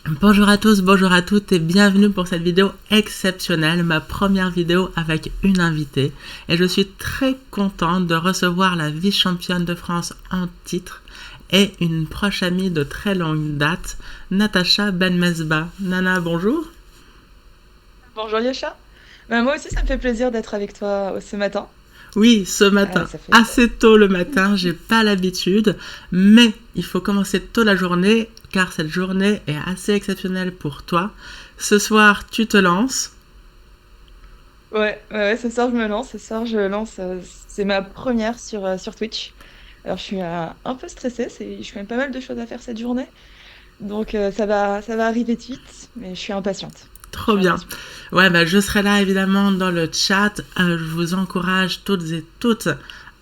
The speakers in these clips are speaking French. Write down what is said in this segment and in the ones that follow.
Bonjour à tous, bonjour à toutes et bienvenue pour cette vidéo exceptionnelle, ma première vidéo avec une invitée. Et je suis très contente de recevoir la vice-championne de France en titre et une proche amie de très longue date, Natacha Benmesbah. Nana, bonjour. Bonjour Yasha. Moi aussi, ça me fait plaisir d'être avec toi ce matin. Oui, ce matin, Ça fait... assez tôt le matin, j'ai pas l'habitude, mais il faut commencer tôt la journée car cette journée est assez exceptionnelle pour toi. Ce soir, tu te lances. Ouais, ce soir je me lance. Ce soir je lance. C'est ma première sur Twitch. Alors je suis un peu stressée. Je quand même pas mal de choses à faire cette journée. Donc ça va arriver vite, mais je suis impatiente. Je Trop suis bien. impatiente. Ouais, bah, je serai là évidemment dans le chat. Je vous encourage toutes et toutes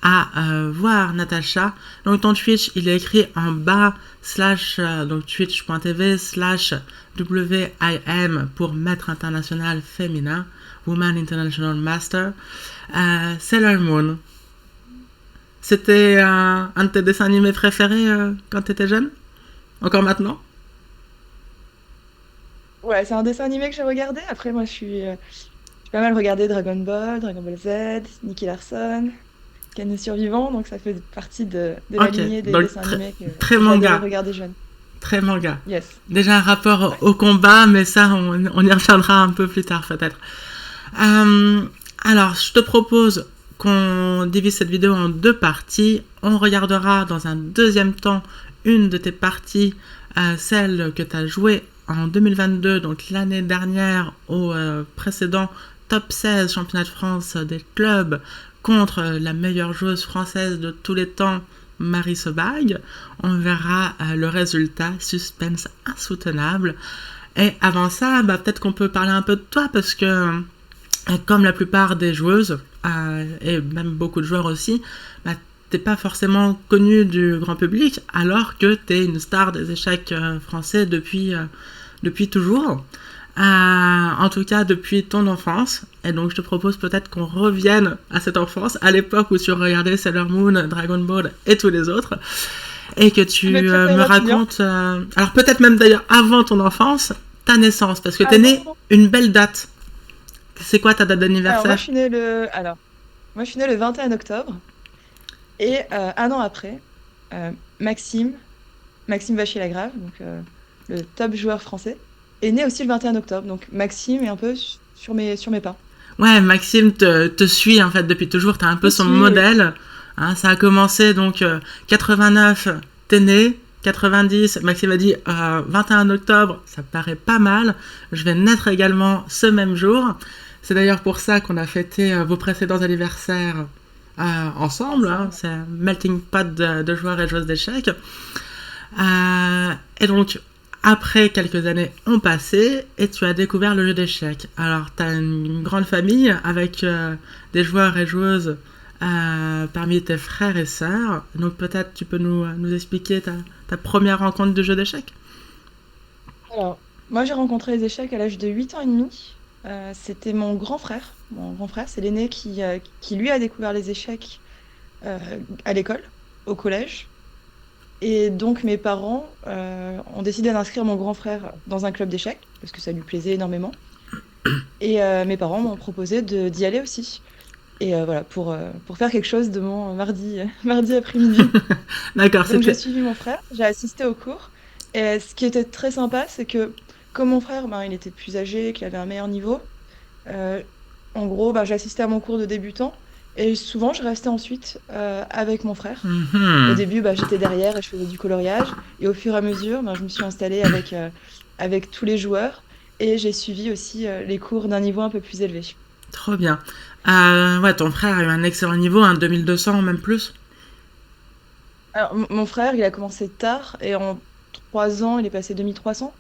à voir Natacha. Donc ton Twitch, il est écrit en bas slash donc twitch.tv slash WIM pour Maître International Féminin, Woman International Master. Sailor Moon. C'était un de tes dessins animés préférés quand tu étais jeune? Encore maintenant? Ouais, c'est un dessin animé que j'ai regardé. Après, moi, j'ai pas mal regardé Dragon Ball, Dragon Ball Z, Nicky Larson, Ken le Survivant. Donc ça fait partie de la Ok, lignée des donc dessins animés que, très que j'adorais manga. regarder jeune. Très manga. Yes. Déjà un rapport Ouais. au combat, mais ça, on y reviendra un peu plus tard peut-être. Euh, alors, je te propose qu'on divise cette vidéo en deux parties. On regardera dans un deuxième temps une de tes parties, celle que tu as jouée en 2022, donc l'année dernière, au précédent top 16 championnat de France des clubs contre la meilleure joueuse française de tous les temps, Marie Sebag. On verra le résultat, suspense insoutenable. Et avant ça, peut-être qu'on peut parler un peu de toi parce que comme la plupart des joueuses, et même beaucoup de joueurs aussi, t'es pas forcément connu du grand public alors que t'es une star des échecs français depuis toujours. En tout cas depuis ton enfance. Et donc je te propose peut-être qu'on revienne à cette enfance, à l'époque où tu regardais Sailor Moon, Dragon Ball et tous les autres, et que tu Mais très très me rapidement. racontes, alors peut-être même d'ailleurs avant ton enfance, ta naissance, parce que t'es né Avant, une belle date. C'est quoi ta date alors moi d'anniversaire? je suis née le, alors moi je suis née le 21 octobre et un an après, euh, Maxime, Maxime Vachier-Lagrave, donc le top joueur français, est né aussi le 21 octobre. Donc Maxime est un peu sur mes pas. Ouais, Maxime te suit en fait depuis toujours, t'es un peu Je son suis, oui. modèle. Hein, ça a commencé donc 89, t'es né. 90, Maxime a dit 21 octobre, ça paraît pas mal. Je vais naître également ce même jour. C'est d'ailleurs pour ça qu'on a fêté vos précédents anniversaires ensemble. Hein. Ensemble. C'est un melting pot de joueurs et joueuses d'échecs. Et donc, après quelques années ont passé et tu as découvert le jeu d'échecs. Alors, tu as une grande famille avec des joueurs et joueuses parmi tes frères et sœurs. Donc, peut-être tu peux nous expliquer ta première rencontre de jeu d'échecs. Alors, moi j'ai rencontré les échecs à l'âge de 8 ans et demi. C'était mon grand frère. Mon grand frère, c'est l'aîné qui lui a découvert les échecs à l'école, au collège. Et donc mes parents ont décidé d'inscrire mon grand frère dans un club d'échecs parce que ça lui plaisait énormément. Et mes parents m'ont proposé d'y aller aussi. Et voilà, pour faire quelque chose de mon mardi, mardi après-midi. D'accord, Donc j'ai c'était. suivi mon frère, j'ai assisté au cours. Et ce qui était très sympa, c'est que comme mon frère, ben, il était plus âgé, qu'il avait un meilleur niveau, euh, en gros, ben, j'assistais à mon cours de débutant. Et souvent, je restais ensuite avec mon frère. Au Mhm. début, bah, j'étais derrière et je faisais du coloriage. Et au fur et à mesure, bah, je me suis installée avec tous les joueurs. Et j'ai suivi aussi les cours d'un niveau un peu plus élevé. Trop bien. Ouais, ton frère a eu un excellent niveau, un 2200, même plus. Alors, mon frère, il a commencé tard et en 3 ans, il est passé 2300.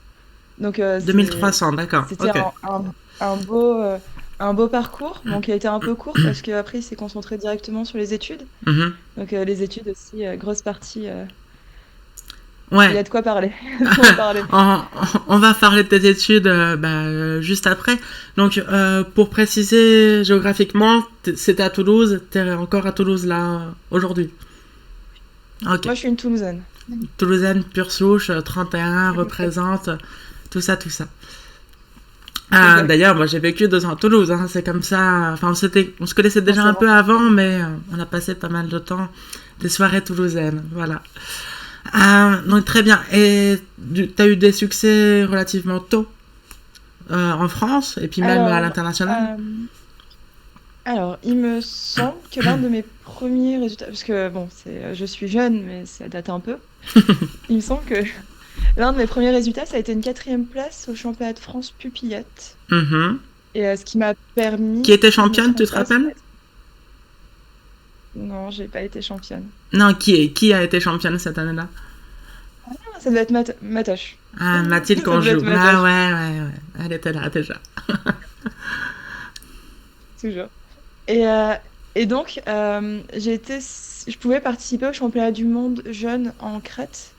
Donc, 2300, d'accord, c'était ok. un beau parcours. Donc, il a été un peu court parce qu'après, il s'est concentré directement sur les études. Mhm. Donc, les études aussi, grosse partie. Il Ouais, a de quoi parler. De quoi en parler. on, on va parler de tes études juste après. Donc, pour préciser géographiquement, c'était à Toulouse, t'es encore à Toulouse là aujourd'hui. Ok. Moi, je suis une Toulousaine. Toulousaine pure souche, 31 représente. tout ça, tout ça. D'ailleurs, moi j'ai vécu 2 ans à Toulouse, hein, c'est comme ça. Enfin, on se connaissait déjà un peu avant, mais on a passé pas mal de temps des soirées toulousaines, voilà. Donc très bien. Et t'as eu des succès relativement tôt en France et puis même à l'international. Alors, il me semble que l'un de mes premiers résultats, parce que bon, je suis jeune, mais ça date un peu. Il me semble que l'un de mes premiers résultats, ça a été une 4e place au championnat de France pupillette. Mm-hmm. Et ce qui m'a permis. Qui était championne, tu te rappelles? Non, j'ai pas été championne. Non, qui a été championne cette année-là? Ah, ça devait être Matoche. Ah, Mathilde Conjou. Ah ouais. Elle était là déjà. Toujours. Et donc, je pouvais participer au championnat du monde jeune en Crète.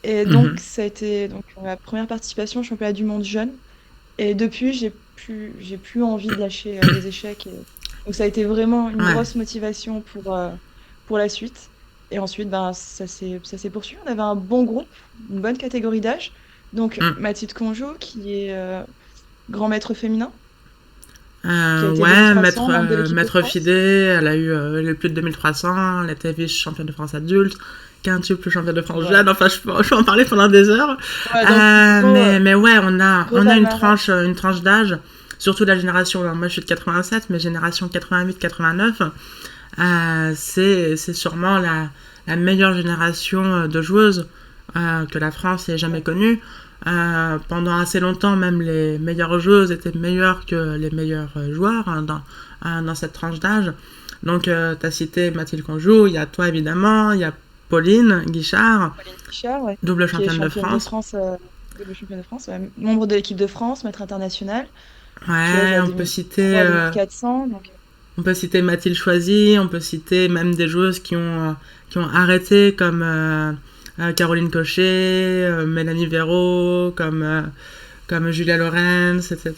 Et donc, ça a été donc, ma première participation au championnat du monde jeune. Et depuis, j'ai plus envie de lâcher les échecs. Donc, ça a été vraiment une grosse motivation pour la suite. Et ensuite, ben, ça s'est poursuivi. On avait un bon groupe, une bonne catégorie d'âge. Donc, Mathilde Conjou, qui est grand maître féminin. Ouais, maître Fidé, elle a eu plus de 2300, elle était vice-championne de France adulte, quintuple championne de France jeune, enfin je peux en parler pendant des heures. Mais ouais, on a une tranche d'âge, surtout la génération, moi je suis de 87, mais génération 88-89, c'est sûrement la meilleure génération de joueuses que la France ait jamais connue. Pendant assez longtemps, même les meilleures joueuses étaient meilleures que les meilleurs joueurs dans cette tranche d'âge. Donc, tu as cité Mathilde Conjou, il y a toi évidemment, il y a Pauline Guichard, ouais, double championne de France. Double championne de France, ouais, membre de l'équipe de France, maître international. Ouais, on peut citer 400, donc... on peut citer Mathilde Choisy, on peut citer même des joueuses qui ont arrêté comme Caroline Cochet, Mélanie Véraud, comme Julia Lorenz, etc.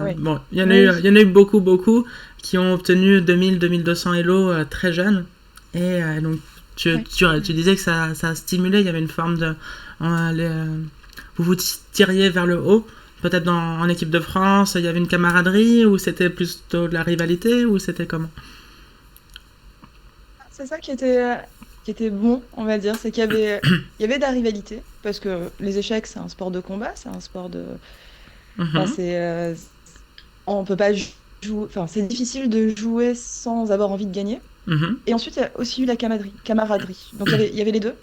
Oui. Bon, il y en a eu beaucoup qui ont obtenu 2000-2200 Elo très jeunes. Et donc, tu disais que ça a stimulé, il y avait une forme de... vous vous tiriez vers le haut. Peut-être en équipe de France, il y avait une camaraderie, ou c'était plutôt de la rivalité, ou c'était comment? C'est ça qui était bon, on va dire, c'est qu'il y avait de la rivalité, parce que les échecs, c'est un sport de combat, c'est un sport de... Enfin, on peut pas jouer... Enfin, c'est difficile de jouer sans avoir envie de gagner. Et ensuite, il y a aussi eu la camaraderie. Donc, il y avait les deux.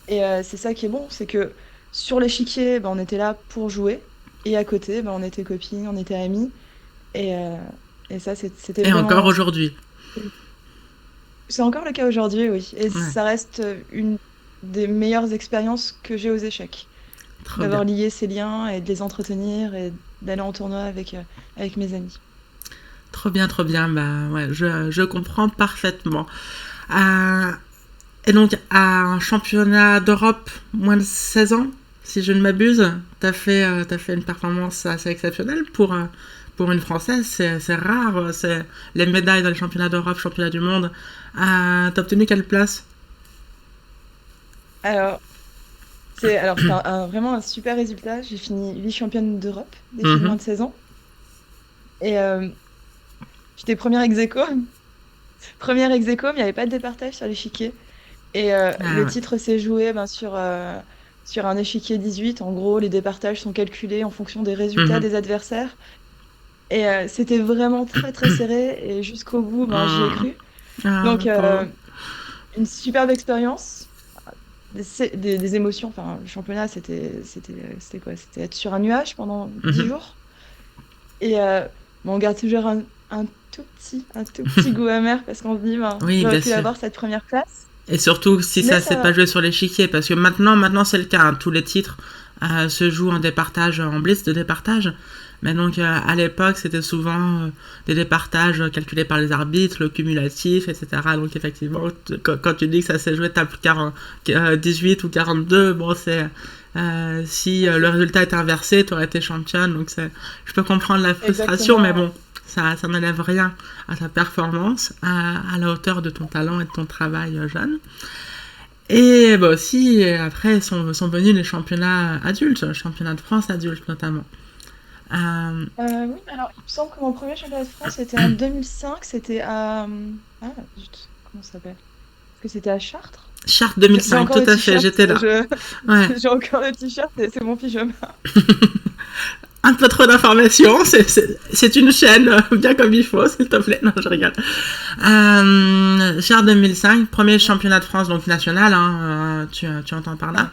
Et c'est ça qui est bon, c'est que sur l'échiquier, on était là pour jouer. Et à côté, on était copines, on était amies. Et ça, c'était vraiment... Et encore aujourd'hui. C'est encore le cas aujourd'hui, oui. Et ça reste une des meilleures expériences que j'ai aux échecs. D'avoir lié ces liens et de les entretenir et d'aller en tournoi avec mes amis. Trop bien. Bah, ouais, je comprends parfaitement. Et donc, à un championnat d'Europe, moins de 16 ans, si je ne m'abuse, t'as fait une performance assez exceptionnelle pour une Française. C'est rare, c'est les médailles dans les championnats d'Europe, championnats du monde. T'as obtenu quelle place? Alors, c'était vraiment un super résultat. J'ai fini vice-championne d'Europe des filles de moins de 16 ans. Et j'étais première ex-aequo. Première ex-aequo, mais il n'y avait pas de départage sur l'échiquier. Et le titre s'est joué sur un échiquier 18. En gros, les départages sont calculés en fonction des résultats des adversaires. Et c'était vraiment très très serré. Et jusqu'au bout, j'y ai cru. Donc, une superbe expérience. Des émotions. Enfin, le championnat, c'était quoi? C'était être sur un nuage pendant 10 jours. Et on garde toujours un tout petit goût amer parce qu'on se dit, j'aurais pu avoir cette première place. Et surtout si ça s'est pas joué sur l'échiquier, parce que maintenant c'est le cas, hein, tous les titres se jouent en départage, en blitz de départage. Mais donc à l'époque c'était souvent des départages calculés par les arbitres, le cumulatif, etc. Donc effectivement, quand tu dis que ça s'est joué table 18 ou 42, bon c'est... si le résultat est inversé, tu aurais été championne. Donc je peux comprendre la frustration, mais bon, ça n'enlève rien à ta performance, à la hauteur de ton talent et de ton travail jeune. Et bah aussi, après, sont venus les championnats adultes, le championnat de France adultes notamment. Euh, Oui, alors il me semble que mon premier championnat de France c'était en 2005, c'était à... Ah, zut, comment ça s'appelle? Est-ce que c'était à Chartres? Chartres J'ai 2005, encore tout le à fait, t-shirt, j'étais là. Ouais. j'ai encore le t-shirt et c'est mon pyjama. Un peu trop d'informations, c'est une chaîne bien comme il faut, s'il te plaît. Non, je rigole. Chartres 2005, premier championnat de France, donc national, hein, tu entends par là.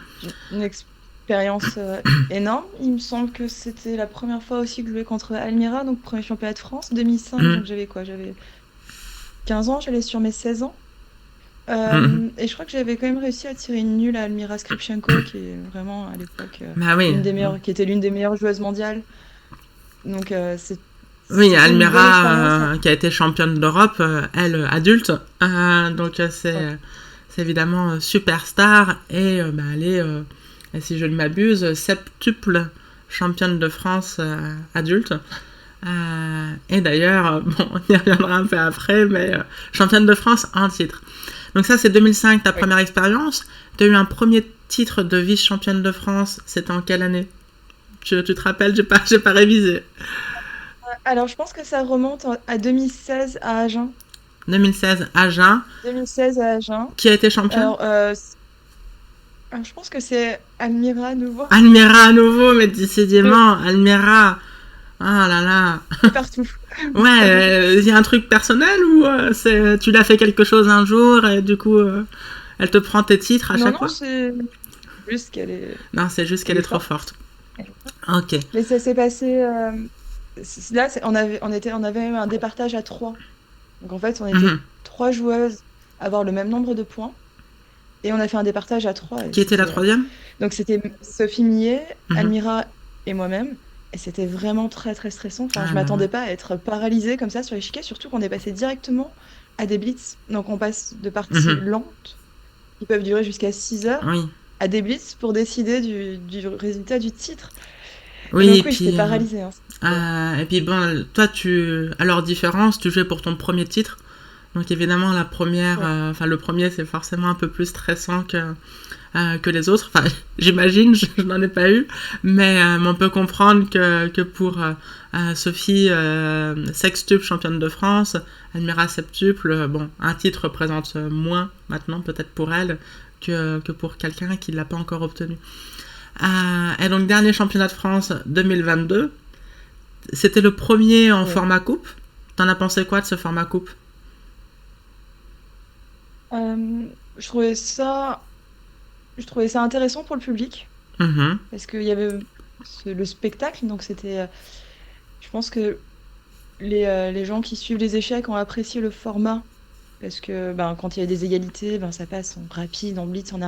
Une expérience énorme. Il me semble que c'était la première fois aussi que je jouais contre Almira, donc premier championnat de France, 2005, Mhm. donc j'avais quoi? J'avais 15 ans, j'allais sur mes 16 ans. Mhm. Et je crois que j'avais quand même réussi à tirer une nulle à Almira Skripchenko, qui est vraiment à l'époque Bah oui. qui était l'une des meilleures joueuses mondiales. Donc Oui, c'était une belle expérience. Almira, qui a été championne d'Europe, elle, adulte. Donc Ouais. c'est évidemment superstar. Et bah, elle est, si je ne m'abuse, septuple championne de France adulte. Et d'ailleurs, bon, on y reviendra un peu après, mais championne de France en titre. Donc ça, c'est 2005, ta Oui. première expérience. Tu as eu un premier titre de vice-championne de France. C'était en quelle année? Tu te rappelles? J'ai pas révisé. Alors je pense que ça remonte à 2016 à Agen. 2016, Agen. 2016 à Agen. Qui a été championne? Alors, je pense que c'est Almira à nouveau. Almira à nouveau, mais décidément, Almira. Ah là là. C'est partout. Ouais, il y a un truc personnel ou tu l'as fait quelque chose un jour et du coup, elle te prend tes titres à Non, chaque non, fois? c'est juste Non, c'est juste qu'elle qu'elle est est trop forte. forte. Ok. Mais ça s'est passé. Là, on avait eu un départage à trois. Donc en fait, on était Mhm. trois joueuses à avoir le même nombre de points. Et on a fait un départage à trois. Qui était la troisième? Donc c'était Sophie Millet, Mhm. Almira et moi-même. Et c'était vraiment très très stressant. Enfin, Ah je bah ouais. m'attendais pas à être paralysée comme ça sur l'échiquier, surtout qu'on est passé directement à des blitz. Donc on passe de parties Mhm. lentes, qui peuvent durer jusqu'à 6 heures, Oui. à des blitz pour décider du résultat du titre. Et Oui, donc oui, j'étais paralysée, hein. et puis bon, toi, à leur différence, tu jouais pour ton premier titre. Donc évidemment, la première, Ouais. enfin le premier, c'est forcément un peu plus stressant que les autres. Enfin, j'imagine, je n'en ai pas eu, mais on peut comprendre que pour Sophie, sextuple championne de France, Almira septuple, bon, un titre représente moins maintenant peut-être pour elle que pour quelqu'un qui ne l'a pas encore obtenu. Et donc dernier championnat de France 2022, c'était le premier en Ouais. format coupe. T'en as pensé quoi de ce format coupe? Euh, je trouvais ça, je trouvais ça intéressant pour le public Mhm, parce qu'il y avait le spectacle, donc c'était, je pense que les gens qui suivent les échecs ont apprécié le format parce que ben, quand il y a des égalités, ben, ça passe en rapide, en blitz, en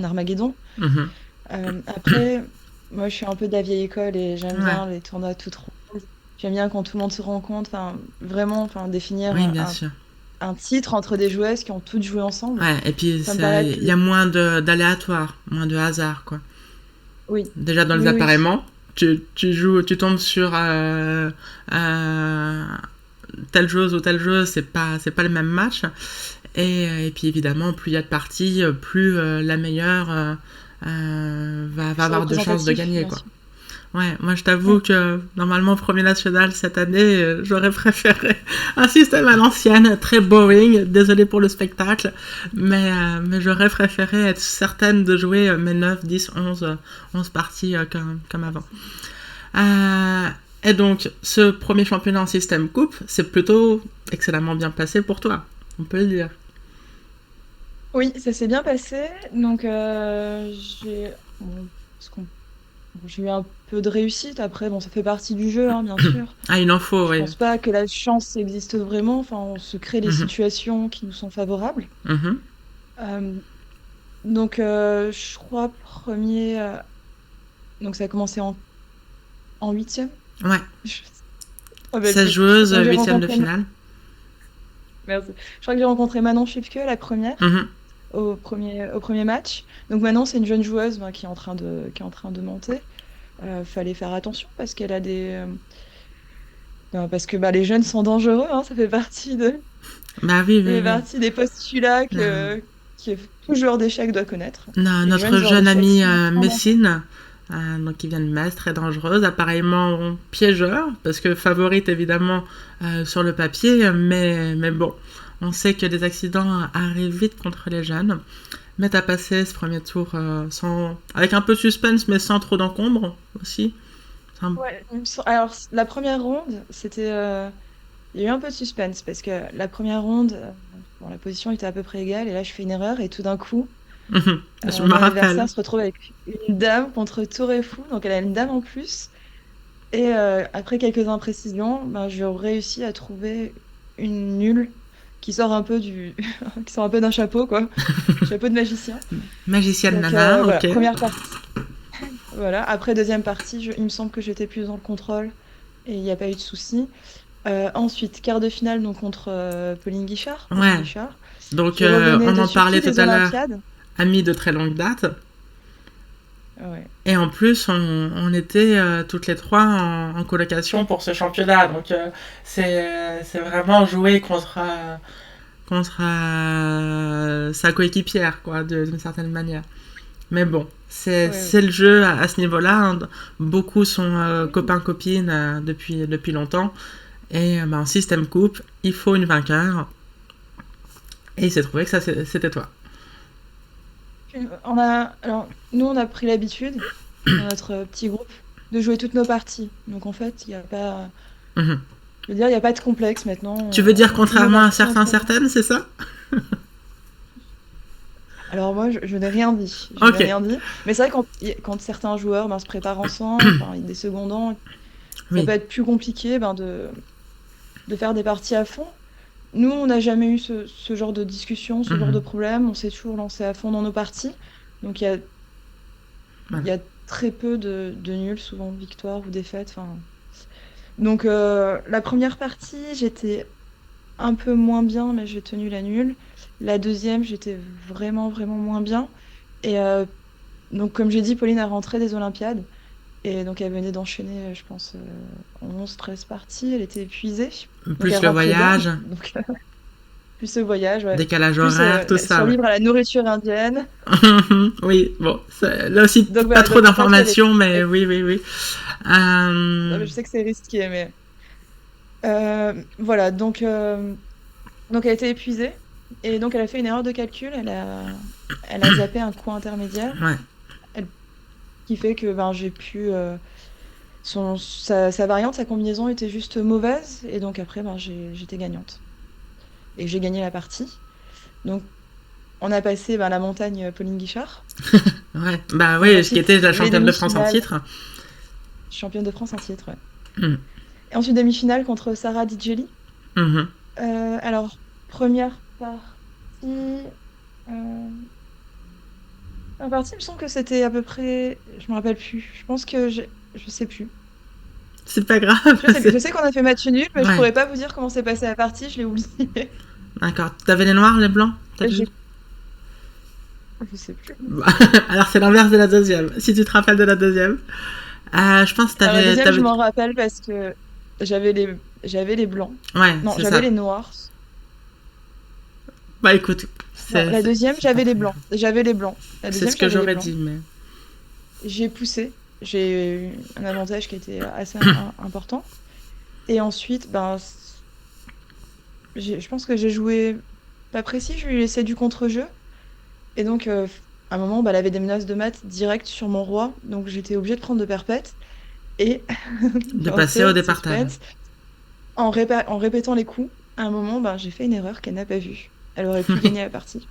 Armageddon. mhm. Après, moi je suis un peu de la vieille école et j'aime Ouais, bien les tournois toutes roses. J'aime bien quand tout le monde se rencontre, enfin vraiment, enfin définir oui, bien sûr. un titre entre des joueuses qui ont toutes joué ensemble. Ouais, et puis Ça me paraît il y a plus. moins d'aléatoires, moins de hasard, quoi. Oui, Déjà dans les oui, oui. appareillements, tu joues, tu tombes sur euh, telle joueuse ou telle joueuse, c'est pas le même match. Et puis évidemment, plus il y a de parties, plus la meilleure va C'est avoir de chances de représentatif, gagner, bien quoi. sûr. Ouais, moi je t'avoue Mm. que normalement premier national cette année, j'aurais préféré un système à l'ancienne, très boring, désolé pour le spectacle, mais j'aurais préféré être certaine de jouer mes 9, 10, 11 parties comme avant. Euh, et donc ce premier championnat en système coupe, c'est plutôt excellemment bien passé pour toi, on peut le dire. Oui, ça s'est bien passé. Donc, bon, bon, j'ai eu un peu de réussite. Après, bon, ça fait partie du jeu, hein, bien sûr. Ah, il en faut, Je oui. pense pas que la chance existe vraiment. Enfin, on se crée les Mhm, situations qui nous sont favorables. mhm. Euh, donc, je crois premier. Donc, ça a commencé en huitième. Ouais, Je me rappelle 16 plus. joueuses, Donc, j'ai huitième de rencontré. finale. Merci. Je crois que j'ai rencontré Manon Chipke, la première, Mhm. au premier match. Donc Manon, c'est une jeune joueuse ben, qui est en train de monter. Fallait faire attention parce qu'elle a parce que bah, les jeunes sont dangereux, hein, Bah oui, ça oui, fait oui. partie des postulats Non. qui est tout joueur d'échecs doit connaître. Notre jeune ami Messine, donc qui vient de Metz, très dangereuse, appareillement piégeur, parce que favorite évidemment sur le papier, mais bon, on sait que des accidents arrivent vite contre les jeunes. Mais t'as passé ce premier tour avec un peu de suspense, mais sans trop d'encombre aussi. Ouais, alors la première ronde, c'était. Il y a eu un peu de suspense parce que la première ronde, bon, la position était à peu près égale et là je fais une erreur et tout d'un coup, Je me mon rappelle. adversaire se retrouve avec une dame contre tour et fou, donc elle a une dame en plus. Et après quelques imprécisions, ben, j'ai réussi à trouver une nulle qui sort un peu qui sort un peu d'un chapeau, quoi. Chapeau de magicien. Magicienne Donc Nana, voilà, ok. première partie. Voilà. Après, deuxième partie, il me semble que j'étais plus dans le contrôle et il n'y a pas eu de souci. Ensuite, quart de finale donc contre Pauline Guichard. Ouais. Donc, Qui revenait on de en parlait sursis tout des à l'heure, Olympiades. amis de très longue date. Ouais. Et en plus, on était toutes les trois en colocation pour ce championnat. Donc, c'est vraiment jouer contre sa coéquipière, quoi, d'une certaine manière. Mais bon, c'est le jeu à ce niveau-là. Hein. Beaucoup sont copains-copines depuis longtemps. Et en système coupe, il faut une vainqueur. Et il s'est trouvé que ça, c'était toi. Alors, nous, on a pris l'habitude, dans notre petit groupe, de jouer toutes nos parties. Donc, en fait, il n'y a pas. Mhm. Je veux dire, il n'y a pas de complexe maintenant. Tu veux dire contrairement à certaines, c'est ça? Alors moi, je n'ai rien dit. Je Ok. n'ai rien dit. Mais c'est vrai quand certains joueurs se préparent ensemble, des secondants, ça peut être plus compliqué de faire des parties à fond. Nous, on n'a jamais eu ce genre de discussion, ce genre de problème. On s'est toujours lancé à fond dans nos parties. Donc il y a très peu de nuls, souvent de victoires ou défaites. Donc la première partie, j'étais un peu moins bien, mais j'ai tenu la nulle. La deuxième, j'étais vraiment, vraiment moins bien. Et donc, comme j'ai dit, Pauline a rentré des Olympiades. Et donc, elle venait d'enchaîner, je pense, 11-13 parties. Elle était épuisée. Donc, Plus elle le rentrait bien. voyage. Donc, plus ce voyage, ouais. Décalage Plus horaire, tout ça. survivre à la nourriture indienne. Oui, bon, là aussi, Donc, pas voilà, trop donc, en fait, d'informations, mais oui. non, mais je sais que c'est risqué, mais voilà. Donc, elle était épuisée. Et donc, elle a fait une erreur de calcul. Elle a zappé un coup intermédiaire. Ouais. Qui fait que j'ai pu. Sa variante, sa combinaison était juste mauvaise. Et donc, après, j'étais gagnante. Et j'ai gagné la partie. Donc, on a passé la montagne Pauline Guichard. Ouais, bah oui, ce qui était la championne de France en titre. Championne de France en titre, ouais. Et ensuite, demi-finale contre Sarah Dijeli. Alors, première partie. La partie, il me semble que c'était à peu près. Je me rappelle plus. Je pense que je sais plus. C'est pas grave. Je sais qu'on a fait match nul, mais je pourrais pas vous dire comment s'est passée la partie, je l'ai oublié. D'accord. T'avais les noirs, les blancs? Je sais plus. Alors c'est l'inverse de la deuxième. Si tu te rappelles de la deuxième. Je pense que la deuxième, je m'en rappelle parce que j'avais les blancs. Ouais, non, j'avais les noirs. Bah écoute. La deuxième, j'avais les blancs. C'est ce que j'aurais dit, mais. J'ai poussé. J'ai eu un avantage qui était assez important. Et ensuite, je pense que j'ai joué pas précis, je lui ai laissé du contre-jeu. Et donc, à un moment, elle avait des menaces de mat direct sur mon roi. Donc, j'étais obligée de prendre de perpète. Et de passer au départage. En répétant les coups, à un moment, j'ai fait une erreur qu'elle n'a pas vue. Elle aurait pu gagner la partie.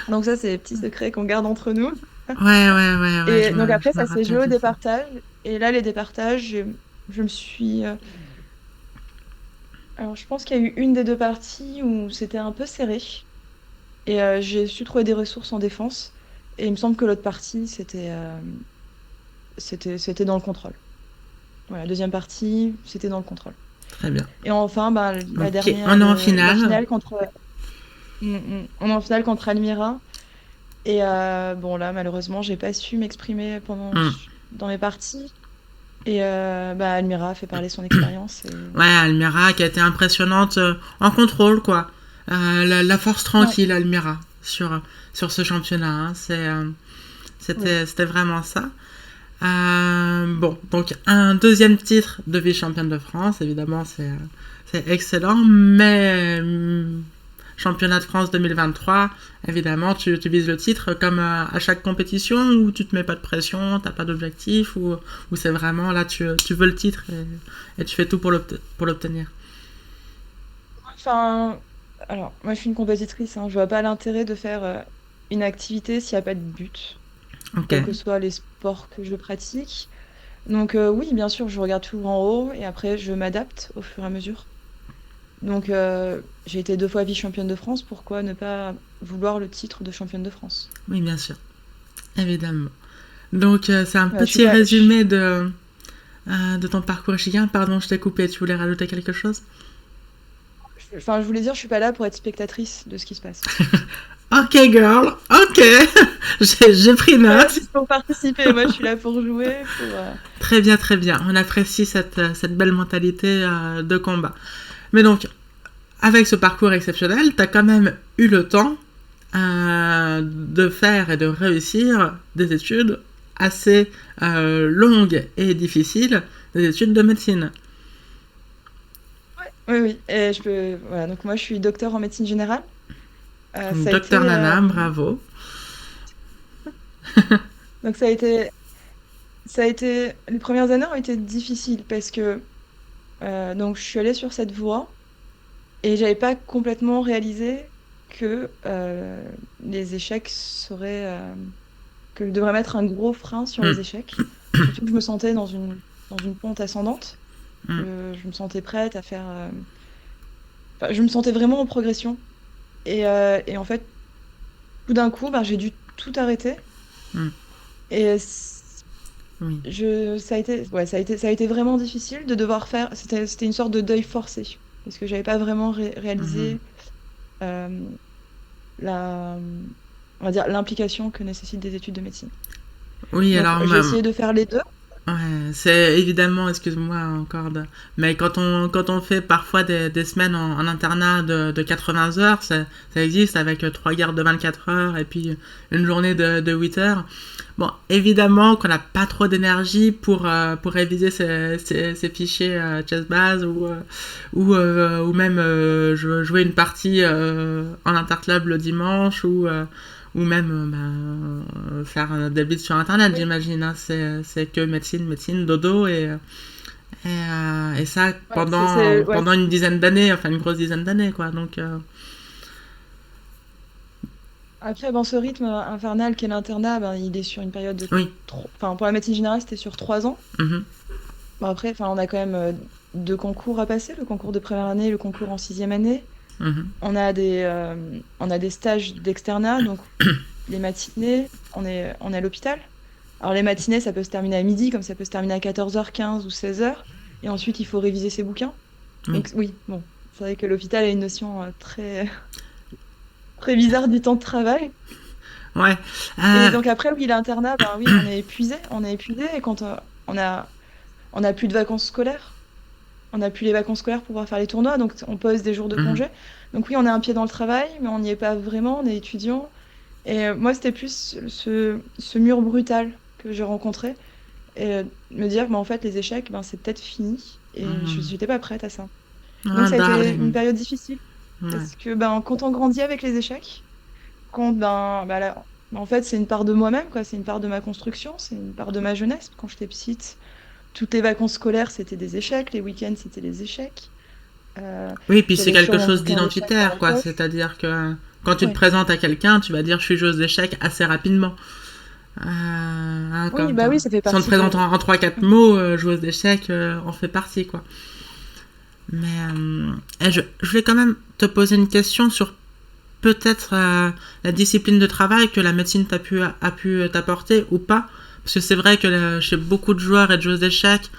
Donc ça, c'est des petits secrets qu'on garde entre nous. Ouais. Et donc après, ça s'est joué au départage. Et là, les départages, je me suis... Alors, je pense qu'il y a eu une des deux parties où c'était un peu serré. Et j'ai su trouver des ressources en défense. Et il me semble que l'autre partie, c'était dans le contrôle. Voilà, deuxième partie, c'était dans le contrôle. Très bien. Et enfin, la dernière... On est en finale. La finale contre... On est en finale contre Almira. Et là, malheureusement, j'ai pas su m'exprimer dans mes parties. Et Almira a fait parler son expérience. Ouais, Almira qui a été impressionnante en contrôle, quoi. La force tranquille, Almira. sur ce championnat. Hein. C'était vraiment ça. Bon, donc un deuxième titre de vice-championne de France, évidemment, c'est excellent, mais championnat de France 2023, évidemment, tu vises le titre comme à chaque compétition où tu te mets pas de pression, t'as pas d'objectif, ou c'est vraiment là, tu veux le titre et tu fais tout pour l'obtenir. Enfin, alors, moi je suis une compétitrice, hein, je vois pas l'intérêt de faire une activité s'il n'y a pas de but, Ok. quels que soient les sports que je pratique. Donc oui, bien sûr, je regarde tout en haut et après je m'adapte au fur et à mesure. Donc j'ai été 2 fois vice-championne de France, pourquoi ne pas vouloir le titre de championne de France? Oui, bien sûr, évidemment. Donc, c'est un Voilà, je suis petit pas, résumé de ton parcours chilien. Pardon, je t'ai coupé, tu voulais rajouter quelque chose? enfin, je voulais dire, je suis pas là pour être spectatrice de ce qui se passe. Ok, girl, ok, j'ai pris Je suis pas là note. juste pour participer, moi je suis là pour jouer, pour... Très bien, très bien. On apprécie cette belle mentalité de combat. Mais donc, avec ce parcours exceptionnel, tu as quand même eu le temps de faire et de réussir des études assez longues et difficiles, des études de médecine. Oui, oui, et je peux... Voilà, donc moi je suis docteur en médecine générale. Ça a Docteur été... Nana, bravo. Donc ça a été... Les premières années ont été difficiles parce que donc je suis allée sur cette voie et j'avais pas complètement réalisé que les échecs seraient... que je devrais mettre un gros frein sur Hmm, les échecs. Surtout que je me sentais dans une pente ascendante. hmm, Je me sentais prête à faire... enfin, je me sentais vraiment en progression. Et en fait, tout d'un coup, ben, j'ai dû tout arrêter. hmm, Et oui. ça a été vraiment difficile de devoir faire. C'était une sorte de deuil forcé. Parce que j'avais pas vraiment Mhm. réalisé euh, la, on va dire, l'implication que nécessitent des études de médecine. Oui, Donc, alors, j'ai essayé de faire les deux. ouais, c'est évidemment, excuse-moi encore, mais quand on fait parfois des semaines en internat de 80 heures, ça existe avec 3 gardes de 24 heures et puis une journée de 8 heures. Bon, évidemment qu'on n'a pas trop d'énergie pour réviser ces fichiers chessbase ou même jouer une partie en interclub le dimanche ou même faire des bits sur internet, Oui, j'imagine. Hein. C'est que médecine, médecine, dodo et ça ouais, c'est, ouais. pendant une dizaine d'années, enfin une grosse dizaine d'années, quoi. Donc, Après, bon, ce rythme infernal qu'est l'internat, ben, il est sur une période de oui. Enfin, pour la médecine générale, c'était sur 3 ans. Mhm, Bon, après, enfin, on a quand même 2 concours à passer, le concours de première année et le concours en 6e année. mhm, On a des stages d'externat, donc les matinées, on est à l'hôpital. Alors les matinées, ça peut se terminer à midi, comme ça peut se terminer à 14h15 ou 16h. Et ensuite, il faut réviser ses bouquins. oui. Donc oui, bon, c'est vrai que l'hôpital a une notion très, très bizarre du temps de travail. Ouais. Et Euh, donc après, oui, l'internat, ben oui, on est épuisé. Et quand on a plus de vacances scolaires, on n'a plus les vacances scolaires pour pouvoir faire les tournois, donc on pose des jours de mhm, congé. Donc oui, on a un pied dans le travail, mais on n'y est pas vraiment, on est étudiant. Et moi, c'était plus ce mur brutal que j'ai rencontré. Et me dire, bah, en fait, les échecs, ben, c'est peut-être fini. Et je mhm. n'étais pas prête à ça. Donc Ah, ça a été une darling. période difficile. Ouais. Parce que ben, quand on grandit avec les échecs, quand ben, là, en fait, c'est une part de moi-même, quoi. C'est une part de ma construction, c'est une part de ma jeunesse. Quand j'étais petite, toutes les vacances scolaires, c'était des échecs. Les week-ends, c'était des échecs. Oui, puis c'est J'avais quelque sûrement chose 15 échecs dans d'identitaire, la quoi. poche. C'est-à-dire que quand tu te Ouais. présentes à quelqu'un, tu vas dire je suis joueuse d'échecs assez rapidement. Hein, Oui, bah oui, ça fait si on te partie présente de... en 3-4 mots, joueuse d'échecs, on fait partie, quoi. Mais je voulais quand même te poser une question sur peut-être la discipline de travail que la médecine a pu t'apporter ou pas. Parce que c'est vrai que chez beaucoup de joueurs et de joueuses d'échecs,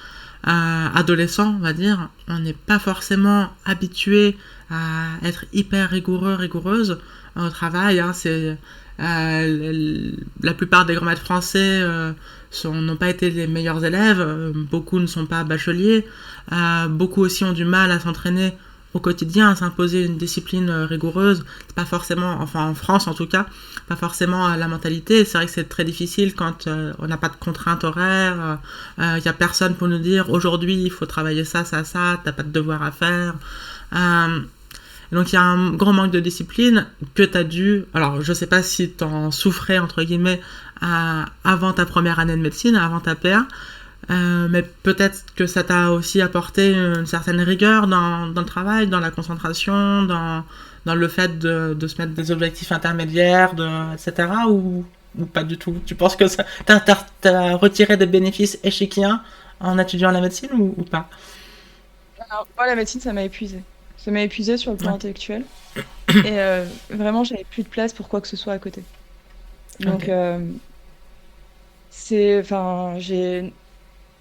adolescents, on va dire, on n'est pas forcément habitué à être hyper rigoureux, rigoureuse au travail. Hein, la plupart des grands maîtres français n'ont pas été les meilleurs élèves. Beaucoup ne sont pas bacheliers. Beaucoup aussi ont du mal à s'entraîner au quotidien à s'imposer une discipline rigoureuse. C'est pas forcément, enfin en France en tout cas, pas forcément la mentalité. C'est vrai que c'est très difficile quand on n'a pas de contraintes horaires, y a personne pour nous dire aujourd'hui il faut travailler ça, ça, ça, t'as pas de devoir à faire. Donc il y a un grand manque de discipline que tu as dû... Alors je sais pas si tu en souffrais, entre guillemets, avant ta première année de médecine, avant ta PA, mais peut-être que ça t'a aussi apporté une certaine rigueur dans le travail, dans la concentration, dans le fait de se mettre des objectifs intermédiaires, etc. Ou pas du tout. Tu penses que ça t'as retiré des bénéfices échiquiens en étudiant la médecine ou pas? Alors, moi, la médecine, ça m'a épuisée. Ça m'a épuisée sur le plan Ouais. intellectuel. Et vraiment, j'avais plus de place pour quoi que ce soit à côté. Ok. Donc, enfin,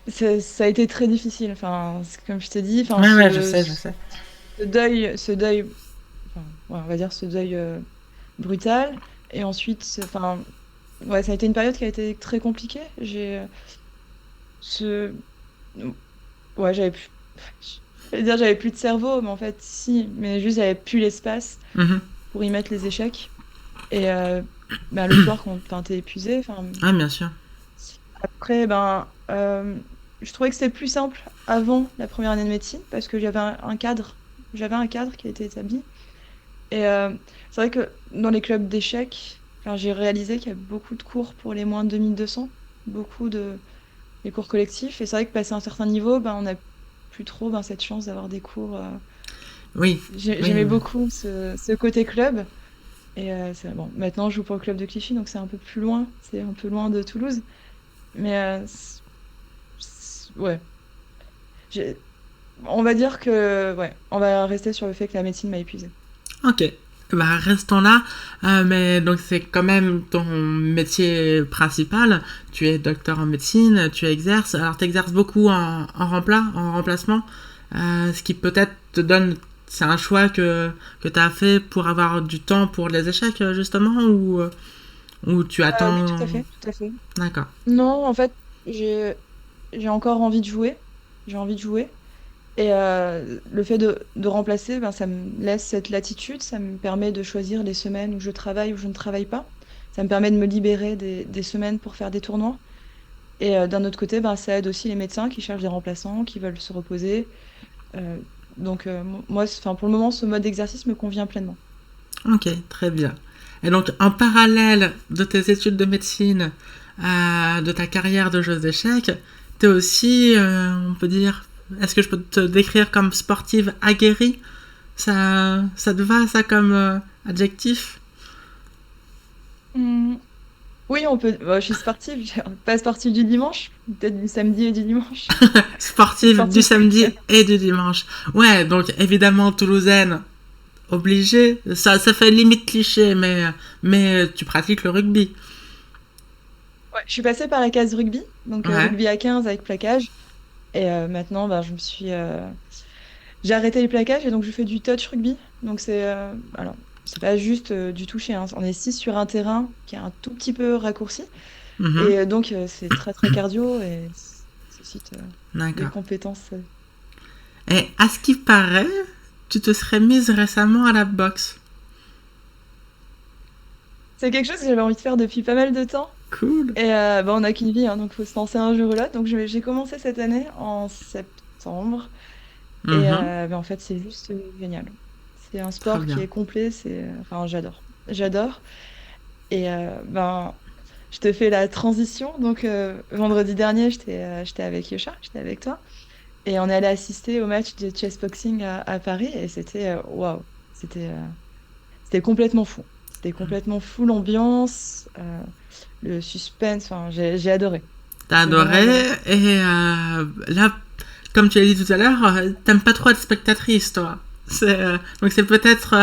ça a été très difficile. Enfin, comme je t'ai dit, enfin, Ouais, ouais, je sais, je sais. ce deuil, enfin, ouais, on va dire ce deuil brutal. Et ensuite, enfin, ouais, ça a été une période qui a été très compliquée. Ce, ouais, je vais dire, j'avais plus de cerveau, mais en fait, si, mais juste, j'avais plus l'espace Mhm. pour y mettre les échecs. Et bah, le soir, quand enfin, t'es épuisé, enfin, Ouais, bien sûr. après, ben, je trouvais que c'était plus simple avant la première année de médecine parce que j'avais un cadre qui a été établi. Et c'est vrai que dans les clubs d'échecs, enfin, j'ai réalisé qu'il y a beaucoup de cours pour les moins de 2200, beaucoup de les cours collectifs. Et c'est vrai que passé un certain niveau, ben, on n'a plus trop ben, cette chance d'avoir des cours. Oui, oui, J'aimais oui. beaucoup ce côté club. Et bon, maintenant, je joue pour le club de Clichy, donc c'est un peu plus loin. C'est un peu loin de Toulouse. Mais ouais. J'ai- On va dire que, ouais, on va rester sur le fait que la médecine m'a épuisée. Ok. Bah, restons là. Mais donc, c'est quand même ton métier principal. Tu es docteur en médecine, tu exerces. Alors, tu exerces beaucoup en remplacement. Ce qui peut-être te donne. C'est un choix que tu as fait pour avoir du temps pour les échecs, justement, ou tu Oui, tout attends. à fait, tout à fait. D'accord. Non, en fait, j'ai j'ai encore envie de jouer. J'ai envie de jouer. Et le fait de remplacer, ben, ça me laisse cette latitude. Ça me permet de choisir les semaines où je travaille ou je ne travaille pas. Ça me permet de me libérer des semaines pour faire des tournois. Et d'un autre côté, ben, ça aide aussi les médecins qui cherchent des remplaçants, qui veulent se reposer. Euh, donc, moi, enfin, pour le moment, ce mode d'exercice me convient pleinement. Ok, très bien. Et donc, en parallèle de tes études de médecine, de ta carrière de joueuse d'échecs, tu es aussi, on peut dire, est-ce que je peux te décrire comme sportive aguerrie? Ça te va, ça, comme adjectif? Hum, Oui, on peut. Bah, je suis sportive, pas sportive du dimanche, peut-être du samedi et du dimanche. Une Sportive du sportive samedi ponctuelle. et du dimanche. Ouais, donc évidemment, toulousaine, obligée. Ça fait limite cliché, mais tu pratiques le rugby. Ouais, je suis passée par la case rugby, donc Ouais. rugby à 15 avec plaquage. Et maintenant, bah, j'ai arrêté les plaquages et donc je fais du touch rugby. Donc alors, c'est pas juste du toucher, hein. On est 6 sur un terrain qui est un tout petit peu raccourci. Mhm. Et donc, c'est très très cardio et ça nécessite des D'accord. compétences. Et à ce qui paraît, tu te serais mise récemment à la boxe. C'est quelque chose que j'avais envie de faire depuis pas mal de temps. Cool. Et bah, on n'a qu'une vie, hein, donc il faut se lancer un jour ou l'autre. Donc j'ai commencé cette année en septembre. Et Mhm. bah, en fait, c'est juste génial. C'est un Très sport qui bien. est complet. Enfin, j'adore. J'adore. Et ben, je te fais la transition. Donc vendredi dernier, j'étais avec Yosha, j'étais avec toi. Et on est allé assister au match de chessboxing à Paris. Et c'était waouh. C'était euh, C'était complètement fou. C'était complètement fou l'ambiance, le suspense. Enfin, j'ai adoré. T'as J'ai vraiment adoré. adoré. Et là, comme tu l'as dit tout à l'heure, t'aimes pas trop être spectatrice, toi. Donc c'est peut-être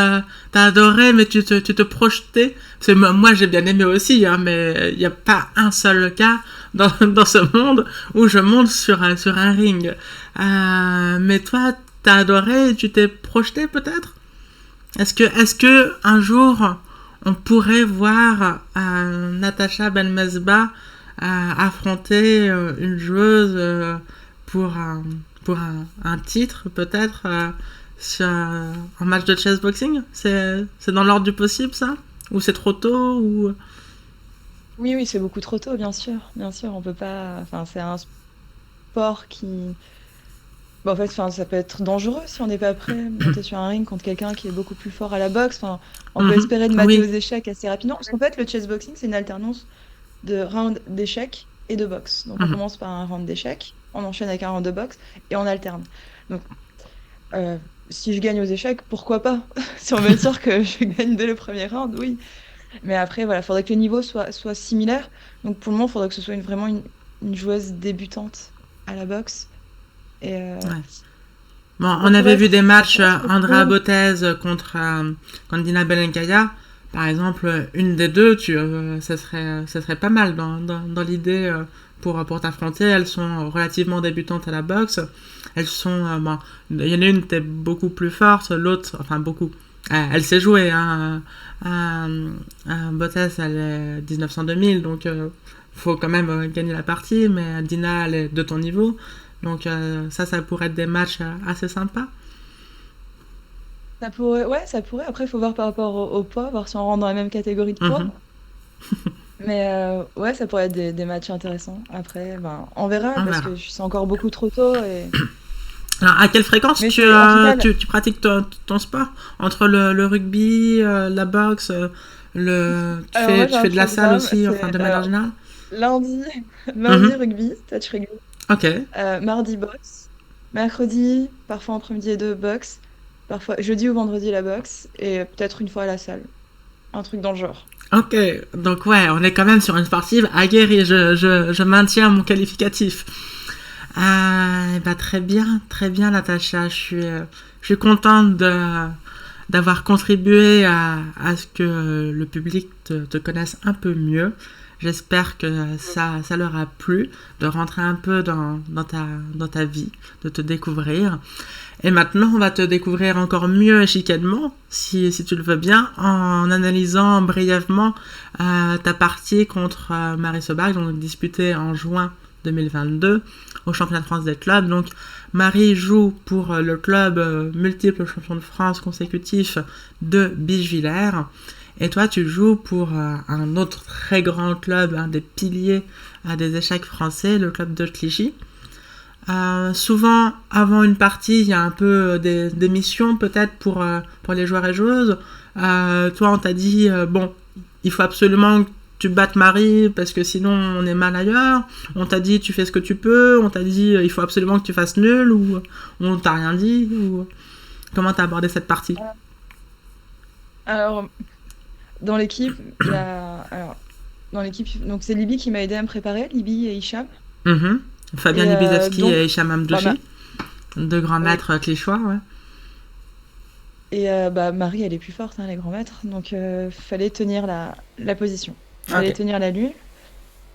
t'as adoré mais tu te projetais parce que moi j'ai bien aimé aussi hein, mais il n'y a pas un seul cas dans ce monde où je monte sur un ring. Mais toi t'as adoré et tu t'es projeté peut-être. Est-ce que un jour on pourrait voir Natacha Belmezba affronter une joueuse pour un titre peut-être sur un match de chess boxing? C'est dans l'ordre du possible, ça? Ou c'est trop tôt ou... Oui, oui, c'est beaucoup trop tôt, bien sûr. Bien sûr, on peut pas. Enfin, c'est un sport qui. Bon, en fait, enfin, ça peut être dangereux si on n'est pas prêt. Monter sur un ring contre quelqu'un qui est beaucoup plus fort à la boxe. Enfin, on peut Mhm. espérer de mater aux Oui. échecs assez rapidement. Parce qu'en fait, le chessboxing, c'est une alternance de round d'échecs et de boxe. Donc, on Mhm. commence par un round d'échecs, on enchaîne avec un round de boxe et on alterne. Donc, euh, si je gagne aux échecs, pourquoi pas? Si on veut être sûr que je gagne dès le premier round, oui. Mais après, voilà, il faudrait que le niveau soit similaire. Donc, pour le moment, il faudrait que ce soit vraiment une joueuse débutante à la boxe. Et Ouais. Bon, ça on pourrait avait vu être, des ça matchs pourrait être Andrea cool. Botez contre Dina Belenkaya. Par exemple, une des deux, ça serait pas mal dans l'idée pour t'affronter. Elles sont relativement débutantes à la boxe. Elles sont, bon, il y en a une qui est beaucoup plus forte, l'autre, enfin beaucoup. Elle sait jouer, hein. Botez, elle est 1900-2000, donc faut quand même gagner la partie, mais Dina, elle est de ton niveau. Donc ça pourrait être des matchs assez sympas. Ça pourrait, ouais, ça pourrait. Après, il faut voir par rapport au poids, voir si on rentre dans la même catégorie de Mhm. poids. Mais ouais, ça pourrait être des matchs intéressants. Après, ben, on verra On parce verra. que c'est encore beaucoup trop tôt. Et... Alors, à quelle fréquence Mais c'est, en tout cas, tu pratiques ton sport? Entre le rugby, la boxe, alors moi, j'ai tu un fais de la salle programme. aussi, enfin C'est de manière générale? lundi, lundi Mhm. rugby, touch rugby. Ok, Mardi boxe. Mercredi, parfois après-midi et deux, boxe. Parfois, jeudi ou vendredi, la boxe. Et peut-être une fois à la salle. Un truc dans le genre. ok. Donc ouais, on est quand même sur une sportive aguerrie. Je maintiens mon qualificatif. Bah, très bien, Natacha. Je suis contente d'avoir contribué à ce que le public te connaisse un peu mieux. J'espère que ça leur a plu, de rentrer un peu dans ta vie, de te découvrir. Et maintenant, on va te découvrir encore mieux chicanement, si tu le veux bien, en analysant brièvement ta partie contre Marie Sobach, donc disputée en juin 2022 au championnat de France des clubs. Donc Marie joue pour le club multiple champion de France consécutif de Bichevillers. Et toi, tu joues pour un autre très grand club, un des piliers des échecs français, le club de Clichy. Souvent, avant une partie, il y a un peu des missions peut-être pour les joueurs et joueuses. Toi, on t'a dit, bon, il faut absolument que tu battes Marie parce que sinon on est mal ailleurs. On t'a dit, tu fais ce que tu peux. On t'a dit, il faut absolument que tu fasses nul ou on t'a rien dit. Ou... Comment t'as abordé cette partie? Alors, dans l'équipe, il y a. Alors, dans l'équipe, donc c'est Libye qui m'a aidé à me préparer, Libye et Hicham. Mhm. Fabien Et Libizewski donc, et Hicham bah, Hamdouchi, deux grands oui. maîtres clichéois, ouais. Et bah, Marie, elle est plus forte, hein, les grands maîtres. Donc, fallait tenir la position. Fallait Ok. tenir la lune.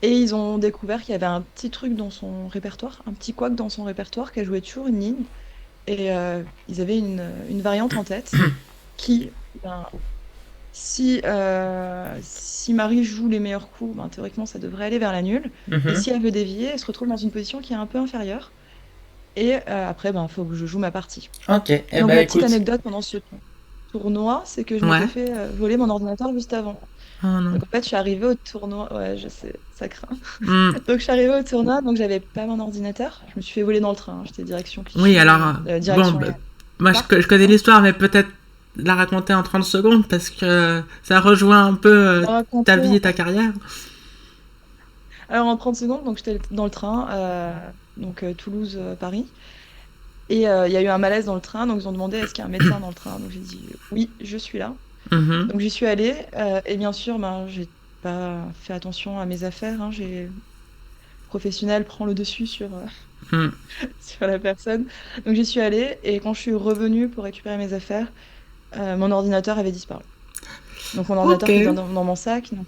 Et ils ont découvert qu'il y avait un petit truc dans son répertoire, un petit couac dans son répertoire, qu'elle jouait toujours une ligne. Et ils avaient une variante en tête qui, ben, si Marie joue les meilleurs coups, ben, théoriquement, ça devrait aller vers la nulle. Et Mhm. si elle veut dévier, elle se retrouve dans une position qui est un peu inférieure. Et après, ben, il faut que je joue ma partie. Ok, eh Donc, ben la petite écoute. anecdote pendant ce tournoi, c'est que je m'étais Ouais. fait voler mon ordinateur juste avant. Oh non. Donc, en fait, je suis arrivée au tournoi. Ouais, je sais, ça craint. Hmm. Donc, je suis arrivée au tournoi, donc j'avais pas mon ordinateur. Je me suis fait voler dans le train, hein. J'étais direction Oui, Clichy, alors, bon, direction bah, les moi je parcs, connais hein. l'histoire, mais peut-être la raconter en 30 secondes parce que ça rejoint un peu On ta racontait. vie et ta carrière. Alors, en 30 secondes, donc j'étais dans le train, donc Toulouse-Paris. Et il y a eu un malaise dans le train, donc ils ont demandé est-ce qu'il y a un médecin dans le train. Donc j'ai dit oui, je suis là. Mhm. Donc j'y suis allée, et bien sûr, ben, j'ai pas fait attention à mes affaires, hein. J'ai professionnel prend le dessus Hmm. sur la personne. Donc j'y suis allée, et quand je suis revenue pour récupérer mes affaires, mon ordinateur avait disparu. Donc mon Ok. ordinateur qui était dans mon sac, donc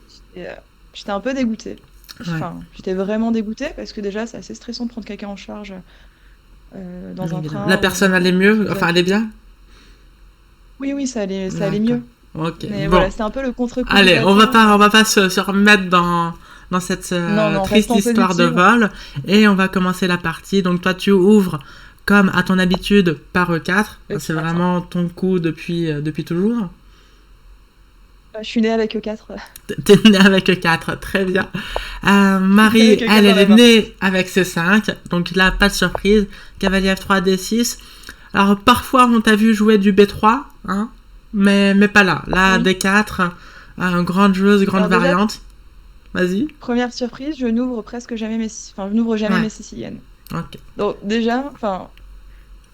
j'étais un peu dégoûtée. Ouais, Enfin, j'étais vraiment dégoûtée parce que déjà, c'est assez stressant de prendre quelqu'un en charge dans un évidemment. La train personne où allait qui mieux, nous a enfin fait. allait bien. Oui, oui, ça allait D'accord. mieux. Ok. Mais voilà, Bon. c'était un peu le contre-coup du Allez, bâton. on va pas se remettre dans cette Non, non, triste restons histoire de positifs. vol et on va commencer la partie. Donc toi tu ouvres comme à ton habitude, par E4. C'est E4. vraiment ton coup depuis toujours. Je suis née avec E4. T'es née avec E4, très bien. Marie, Avec E4 elle, dans elle la est main. née avec C5, donc là, pas de surprise. Cavalier F3, D6. Alors, parfois, on t'a vu jouer du B3, hein, mais pas là. Là, Oui. D4, grande joueuse, grande Alors déjà, variante. Vas-y. première surprise, je n'ouvre presque jamais enfin, je n'ouvre jamais Ouais, mes siciliennes. ok. Donc déjà, enfin,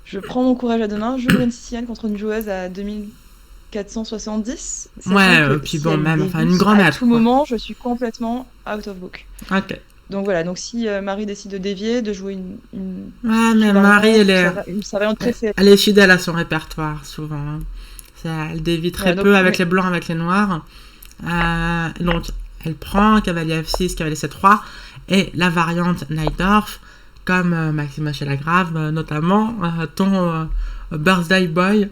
je prends mon courage à deux mains, j'ouvre une sicilienne contre une joueuse à 2470, sachant Ouais, que puis si bon, elle même, enfin, dévie, une grand à maître, tout quoi. moment, je suis complètement out of book. Ok. Donc voilà, donc si Marie décide de dévier, de jouer Ouais, mais une Marie, variante, sa variante préférée. elle est fidèle à son répertoire, souvent, hein. Elle dévie très Voilà, donc, peu avec mais les blancs, avec les noirs. Donc, elle prend cavalier F6, cavalier C3, et la variante Najdorf, comme Maxime Lagrave, notamment, ton birthday boy.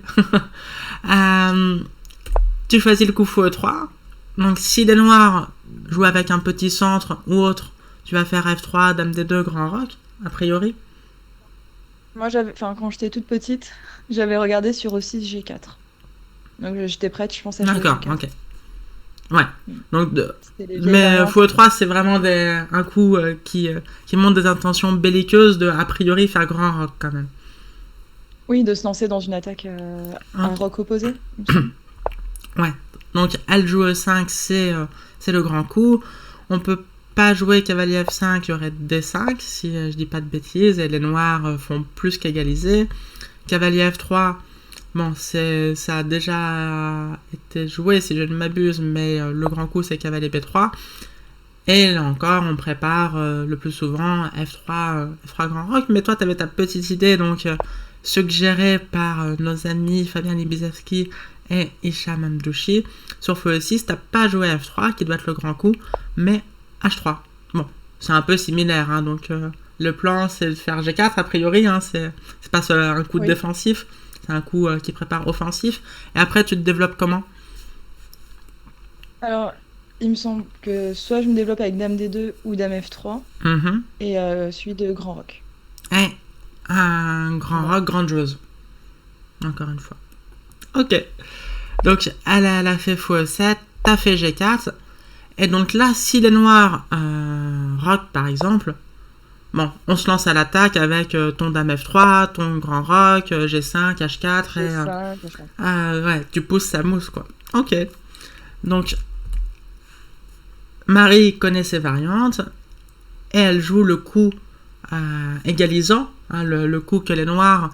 Euh, tu choisis le coup fou E3. Donc, si les noirs jouent avec un petit centre ou autre, tu vas faire F3, Dame D2, Grand Roc, a priori. moi, enfin, quand j'étais toute petite, j'avais regardé sur O6 G4. Donc j'étais prête, je pensais à jouer D'accord, G4. ok. Ouais. Mm. Donc, C'était les vieilles mais variantes. fou E3, c'est vraiment un coup qui montre des intentions belliqueuses de, a priori, faire Grand Roc quand même. Oui, de se lancer dans une attaque à Ok. roc opposé, il me semble. Ouais. Donc, elle joue E5, c'est le grand coup. On peut pas jouer cavalier F5, il y aurait D5, si je dis pas de bêtises, et les noirs font plus qu'égaliser. Cavalier F3, bon, ça a déjà été joué, si je ne m'abuse, mais le grand coup, c'est cavalier B3. Et là encore, on prépare le plus souvent F3 Grand Roc. Mais toi, tu avais ta petite idée, donc suggérée par nos amis Fabien Libizewski et Hicham Amdouchi. Sur Feu 6, t'as pas joué F3, qui doit être le grand coup, mais H3. Bon, c'est un peu similaire, hein, donc le plan, c'est de faire G4, a priori, hein, c'est pas un coup de Oui. défensif, c'est un coup qui prépare offensif. Et après, tu te développes comment? Alors, il me semble que soit je me développe avec Dame D2 ou Dame F3, Mhm. et celui de Grand Roc. Et un grand Voilà. rock, grande joueuse. Encore une fois. Ok. Donc, elle a fait fou7, t'as fait G4. Et donc là, si les noirs rock, par exemple, bon, on se lance à l'attaque avec ton dame F3, ton grand rock, G5, H4, et G5, H4. ouais, tu pousses sa mousse, quoi. Ok. Donc, Marie connaît ses variantes, et elle joue le coup égalisant, hein, le coup que les noirs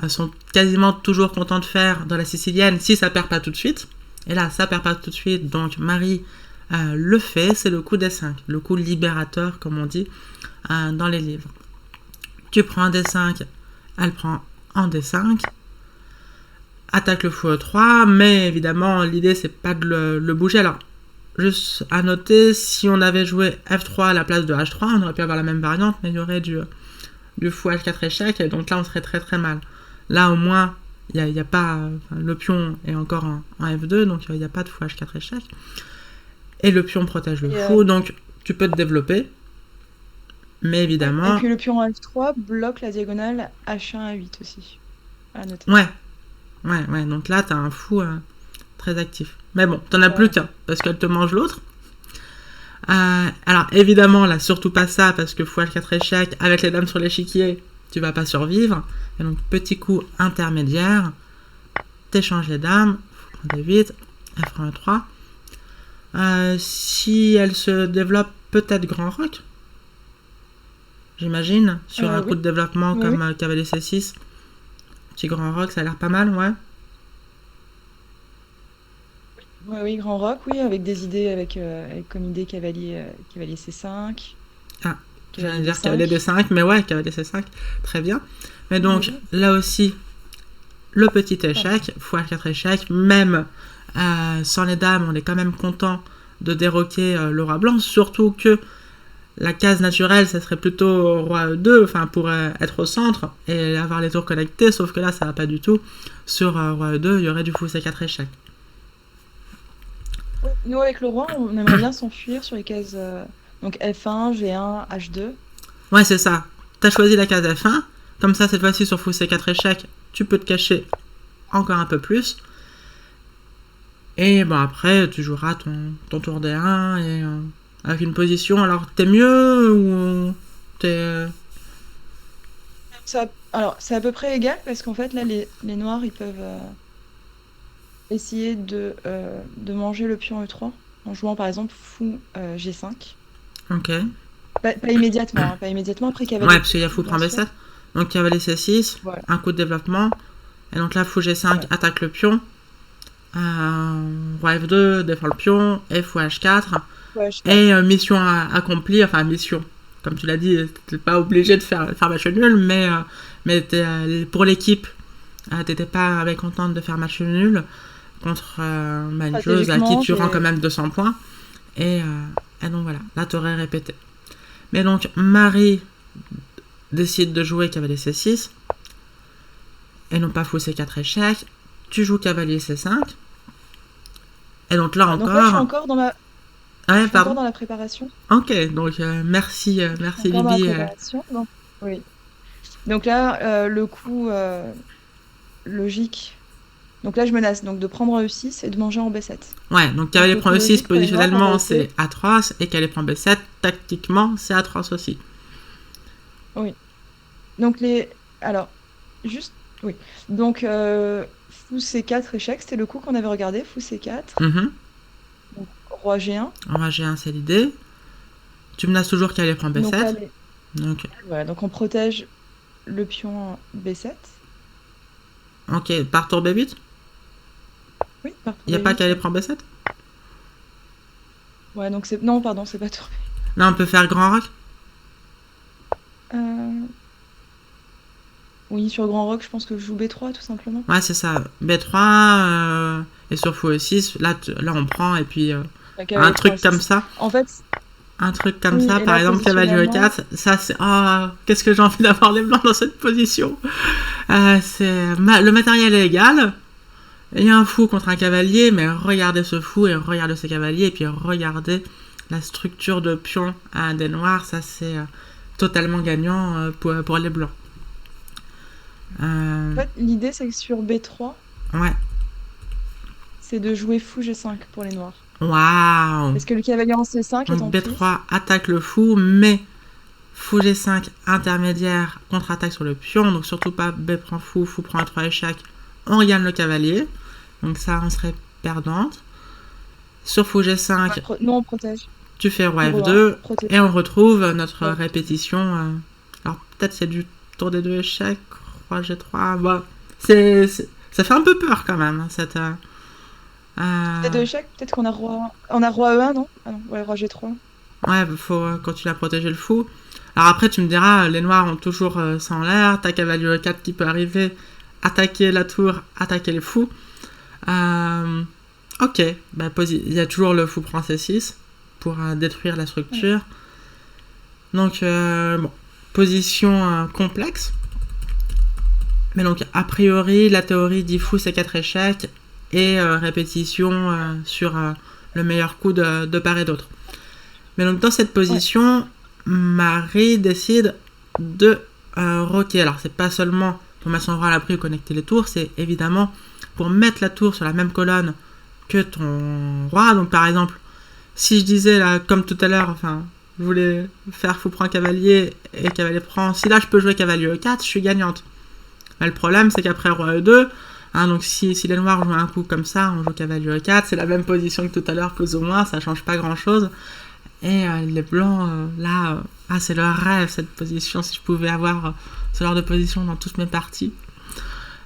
sont quasiment toujours contents de faire dans la sicilienne si ça perd pas tout de suite. Et là, ça perd pas tout de suite, donc Marie le fait, c'est le coup des 5, le coup libérateur, comme on dit dans les livres. Tu prends un D5, elle prend un D5, attaque le fou E3, mais évidemment, l'idée c'est pas de le bouger. Alors, juste à noter, si on avait joué F3 à la place de H3, on aurait pu avoir la même variante, mais il y aurait du fou H4 échec, et donc là on serait très très mal. Là au moins, il y a pas, le pion est encore en F2, donc il n'y a pas de fou H4 échec. Et le pion protège le Et, fou, donc tu peux te développer, mais ouais. Et évidemment, puis le pion F3 bloque la diagonale H1 à 8 aussi, à noter. ouais, donc là t'as un fou très actif. Mais bon, t'en as plus Voilà. qu'un, parce qu'elle te mange l'autre. Alors évidemment, là, surtout pas ça, parce que fou H4 échec, avec les dames sur l'échiquier, tu vas pas survivre. Et donc, petit coup intermédiaire, t'échanges les dames, D8, F prend 3. Si elle se développe, peut-être grand roc, j'imagine, sur un coup Oui, de développement oui, oui. comme cavalier C6. Petit grand roc, ça a l'air pas mal, ouais. Ouais, oui, Grand Roc, oui, avec des idées, avec comme idée cavalier C5, Ah, j'allais cavalier dire cavalier D5. D5, mais ouais, cavalier C5, très bien. Mais donc, Oui. là aussi, le petit Pardon. échec, x4 échec, même sans les dames, on est quand même content de déroquer le roi blanc, surtout que la case naturelle, ça serait plutôt roi E2, enfin pour être au centre et avoir les tours connectés, sauf que là, ça va pas du tout. Sur roi E2, il y aurait du fou C4 échec. Oui, nous, avec le roi, on aimerait bien s'enfuir sur les cases donc F1, G1, H2. Ouais, c'est ça. T'as choisi la case F1, Comme ça, cette fois-ci, sur fou C4 échecs, tu peux te cacher encore un peu plus. Et bon, après, tu joueras ton tour D1 et avec une position. Alors, t'es mieux ou t'es... Alors, c'est à peu près égal parce qu'en fait, là, les noirs, ils peuvent essayer de manger le pion E3 en jouant par exemple fou G5. Ok. Pas immédiatement, hein, pas immédiatement après Ouais, cavalier. parce qu'il y a fou prend Bien sûr. B7. Donc, cavalier C6, Voilà. un coup de développement. Et donc là, fou G5 Ouais. attaque le pion. Roi F2 défend le pion. Et fou H4. Ouais, je sais pas. Et mission accomplie, enfin mission. Comme tu l'as dit, t'es pas obligé de faire match nul, mais pour l'équipe, t'étais pas mécontente de faire match nul contre une joueuse à qui Stratégiquement, tu rends quand j'ai. même 200 points. Et donc voilà, là t'aurais répété. Mais donc Marie décide de jouer cavalier C6 et non pas fou C4 échec. Tu joues cavalier C5. Et donc là Donc là, je suis encore. encore dans ma. Je Ouais, suis encore pardon. dans la préparation. Ok, donc merci, Je suis merci encore dans la Lydie. préparation. Donc, oui. Donc là, le coup logique. Donc là, je menace donc de prendre en E6 et de manger en B7. Ouais, donc Donc cavalier le prend coup E6 logique pour les noirs positionnellement aurait c'est été. A3 et cavalier prend B7 tactiquement c'est A3 aussi. Oui. Donc Alors, juste. Oui. Donc, fou C4 échec, c'était le coup qu'on avait regardé. Fou C4. Mhm. Donc, roi G1. On va G1 c'est l'idée. Tu menaces toujours cavalier prend Donc là, B7. Donc, voilà, donc on protège le pion B7. ok, par tour B8. Oui, par Il tour n'y a pas B8. cavalier Ouais. prend B7. Ouais, donc c'est. Non, pardon, c'est pas tour. Là on peut faire grand roc. Euh, Oui, sur Grand Rock, je pense que je joue B3 tout simplement. Ouais c'est ça. B3 et sur fou E6. Là on prend et puis La un cavalier prend truc comme E6. ça. En fait, Un truc comme oui, ça, et par là, exemple cavalier positionnellement, E4, ça c'est... Oh, qu'est-ce que j'ai envie d'avoir les blancs dans cette position. Le matériel est égal. Il y a un fou contre un cavalier, mais regardez ce fou et regardez ce cavalier, et puis regardez la structure de pion des noirs, ça c'est totalement gagnant pour les blancs. en fait, l'idée c'est que sur B3, Ouais. c'est de jouer fou G5 pour les noirs. Waouh. Parce que le cavalier en C5 est Donc en prise. B3 attaque le fou, mais fou G5 intermédiaire contre-attaque sur le pion, donc surtout pas B prend fou, fou prend A3 échec, on gagne le cavalier, donc ça on serait perdante. Sur fou G5, Nous, on protège. tu fais roi Tour 1, F2 protège. et on retrouve notre Ouais. répétition. Alors peut-être c'est du tour des deux échecs, roi G3, bon, ça fait un peu peur quand même, cette... Les deux échecs, peut-être qu'on a roi. On a roi E1, non? Ah non, ouais, roi G3. ouais, faut continuer à protéger le fou. Alors après, tu me diras, les noirs ont toujours ça en l'air. T'as cavalier E4 qui peut arriver, attaquer la tour, attaquer les fous. Ok, bah, il y a toujours le fou prend C6 pour détruire la structure. Donc, bon, position complexe. Mais donc, a priori, la théorie dit fou C4 échecs et répétition sur le meilleur coup de part et d'autre. Mais donc dans cette position, Marie décide de roquer. Alors c'est pas seulement pour mettre son roi à l'abri ou connecter les tours, c'est évidemment pour mettre la tour sur la même colonne que ton roi. Donc par exemple, si je disais là, comme tout à l'heure, enfin, je voulais faire fou prend cavalier et cavalier prend, si là je peux jouer cavalier E4, je suis gagnante. Mais le problème c'est qu'après roi E2, donc si les noirs jouent un coup comme ça, on joue cavalier E4, c'est la même position que tout à l'heure plus ou moins, ça change pas grand chose. Et les blancs, là, c'est leur rêve cette position, si je pouvais avoir ce genre de position dans toutes mes parties.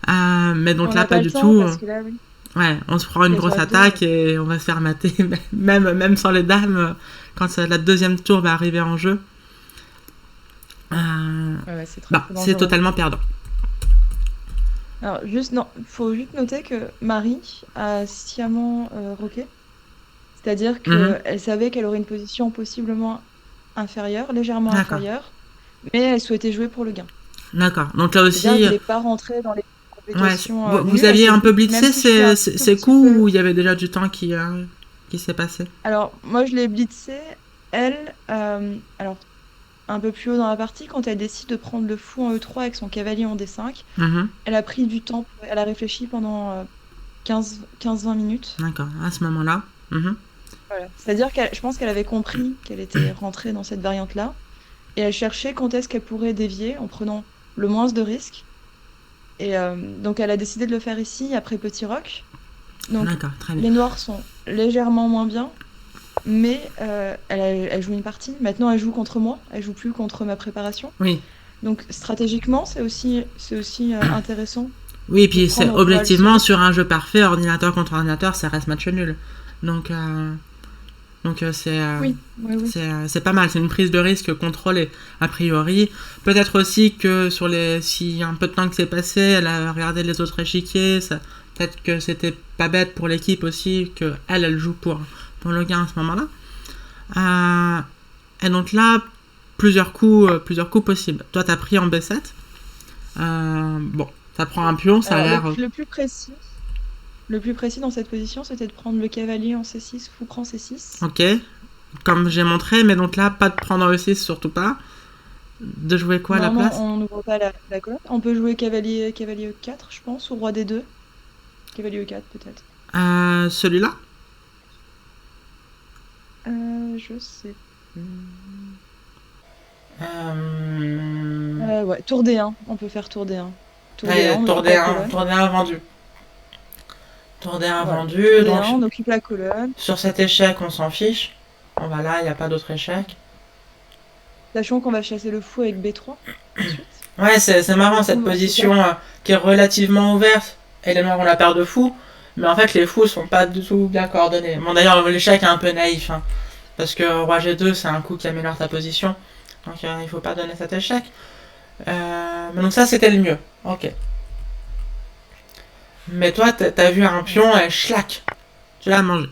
Mais donc On là, n'a pas pas le du temps tout. parce que là, oui. Ouais, on se prend une Les grosse roi F2, attaque et on va se faire mater, même sans les dames, quand la deuxième tour va arriver en jeu. Ouais, c'est très, Bah, très c'est dangereux. totalement perdant. Alors, juste, non, faut juste noter que Marie a sciemment roqué. C'est-à-dire Mhm. qu'elle savait qu'elle aurait une position possiblement inférieure, légèrement D'accord, inférieure, mais elle souhaitait jouer pour le gain. d'accord. Donc là C'est-à-dire qu'elle aussi, voulait pas rentrer dans les ouais, complications vous nulles. Elle aviez s'est un peu dit, même blitzé si je suis un tout ces petit coups peu. ou il y avait déjà du temps qui s'est passé? Alors, moi, je l'ai blitzé. Elle, alors, un peu plus haut dans la partie, quand elle décide de prendre le fou en E3 avec son cavalier en D5, Mhm. elle a pris du temps, elle a réfléchi pendant 15-20 minutes. D'accord, à ce moment-là. Mhm. Voilà. C'est-à-dire je pense qu'elle avait compris qu'elle était rentrée dans cette variante-là, et elle cherchait quand est-ce qu'elle pourrait dévier en prenant le moins de risques. Et donc elle a décidé de le faire ici, après Petit Roc. Donc D'accord, très bien. les noirs sont légèrement moins bien, mais elle joue une partie. Maintenant, elle joue contre moi, elle joue plus contre ma préparation. Oui. Donc stratégiquement, c'est aussi intéressant Oui, de puis c'est prendre Roal objectivement Solo. sur un jeu parfait, ordinateur contre ordinateur, ça reste match nul. Donc, Oui, oui, oui. c'est pas mal, c'est une prise de risque contrôlée, a priori. Peut-être aussi que s'il y a un peu de temps que c'est passé, elle a regardé les autres échiquiers, peut-être que c'était pas bête pour l'équipe aussi, que elle joue pour le gain à ce moment-là. Et donc là, plusieurs coups possibles. Toi, t'as pris en B7. Bon, ça prend un pion, ça a Alors l'air. le plus précis dans cette position, c'était de prendre le cavalier en C6, fou prend C6. Ok, comme j'ai montré, mais donc là, pas de prendre E6, surtout pas. De jouer quoi à la Non, non, place? on n'ouvre pas la colonne. On peut jouer cavalier E4, je pense, ou roi D2. Cavalier E4, peut-être. Celui-là? Je sais plus. Euh... Ouais, tour D1. On peut faire tour D1. Tour D1, Allez, on tour occupe la D1, colonne. tour D1 vendu. Tour D1 Voilà. vendu, Tour D1, donc on occupe la colonne. sur cet échec, on s'en fiche. Bon, bah là, il n'y a pas d'autre échec. Sachant qu'on va chasser le fou avec B3 ensuite. Ouais, c'est Donc marrant le cette fou en position C4. qui est relativement ouverte. Et les noirs ont la paire de fous. Mais en fait, les fous sont pas du tout bien coordonnés. Bon, d'ailleurs, l'échec est un peu naïf. Hein, parce que roi G2, c'est un coup qui améliore ta position. Donc, il faut pas donner cet échec. Mais donc, ça, c'était le mieux. Ok. Mais toi, t'as vu un pion et schlac. Tu l'as mangé.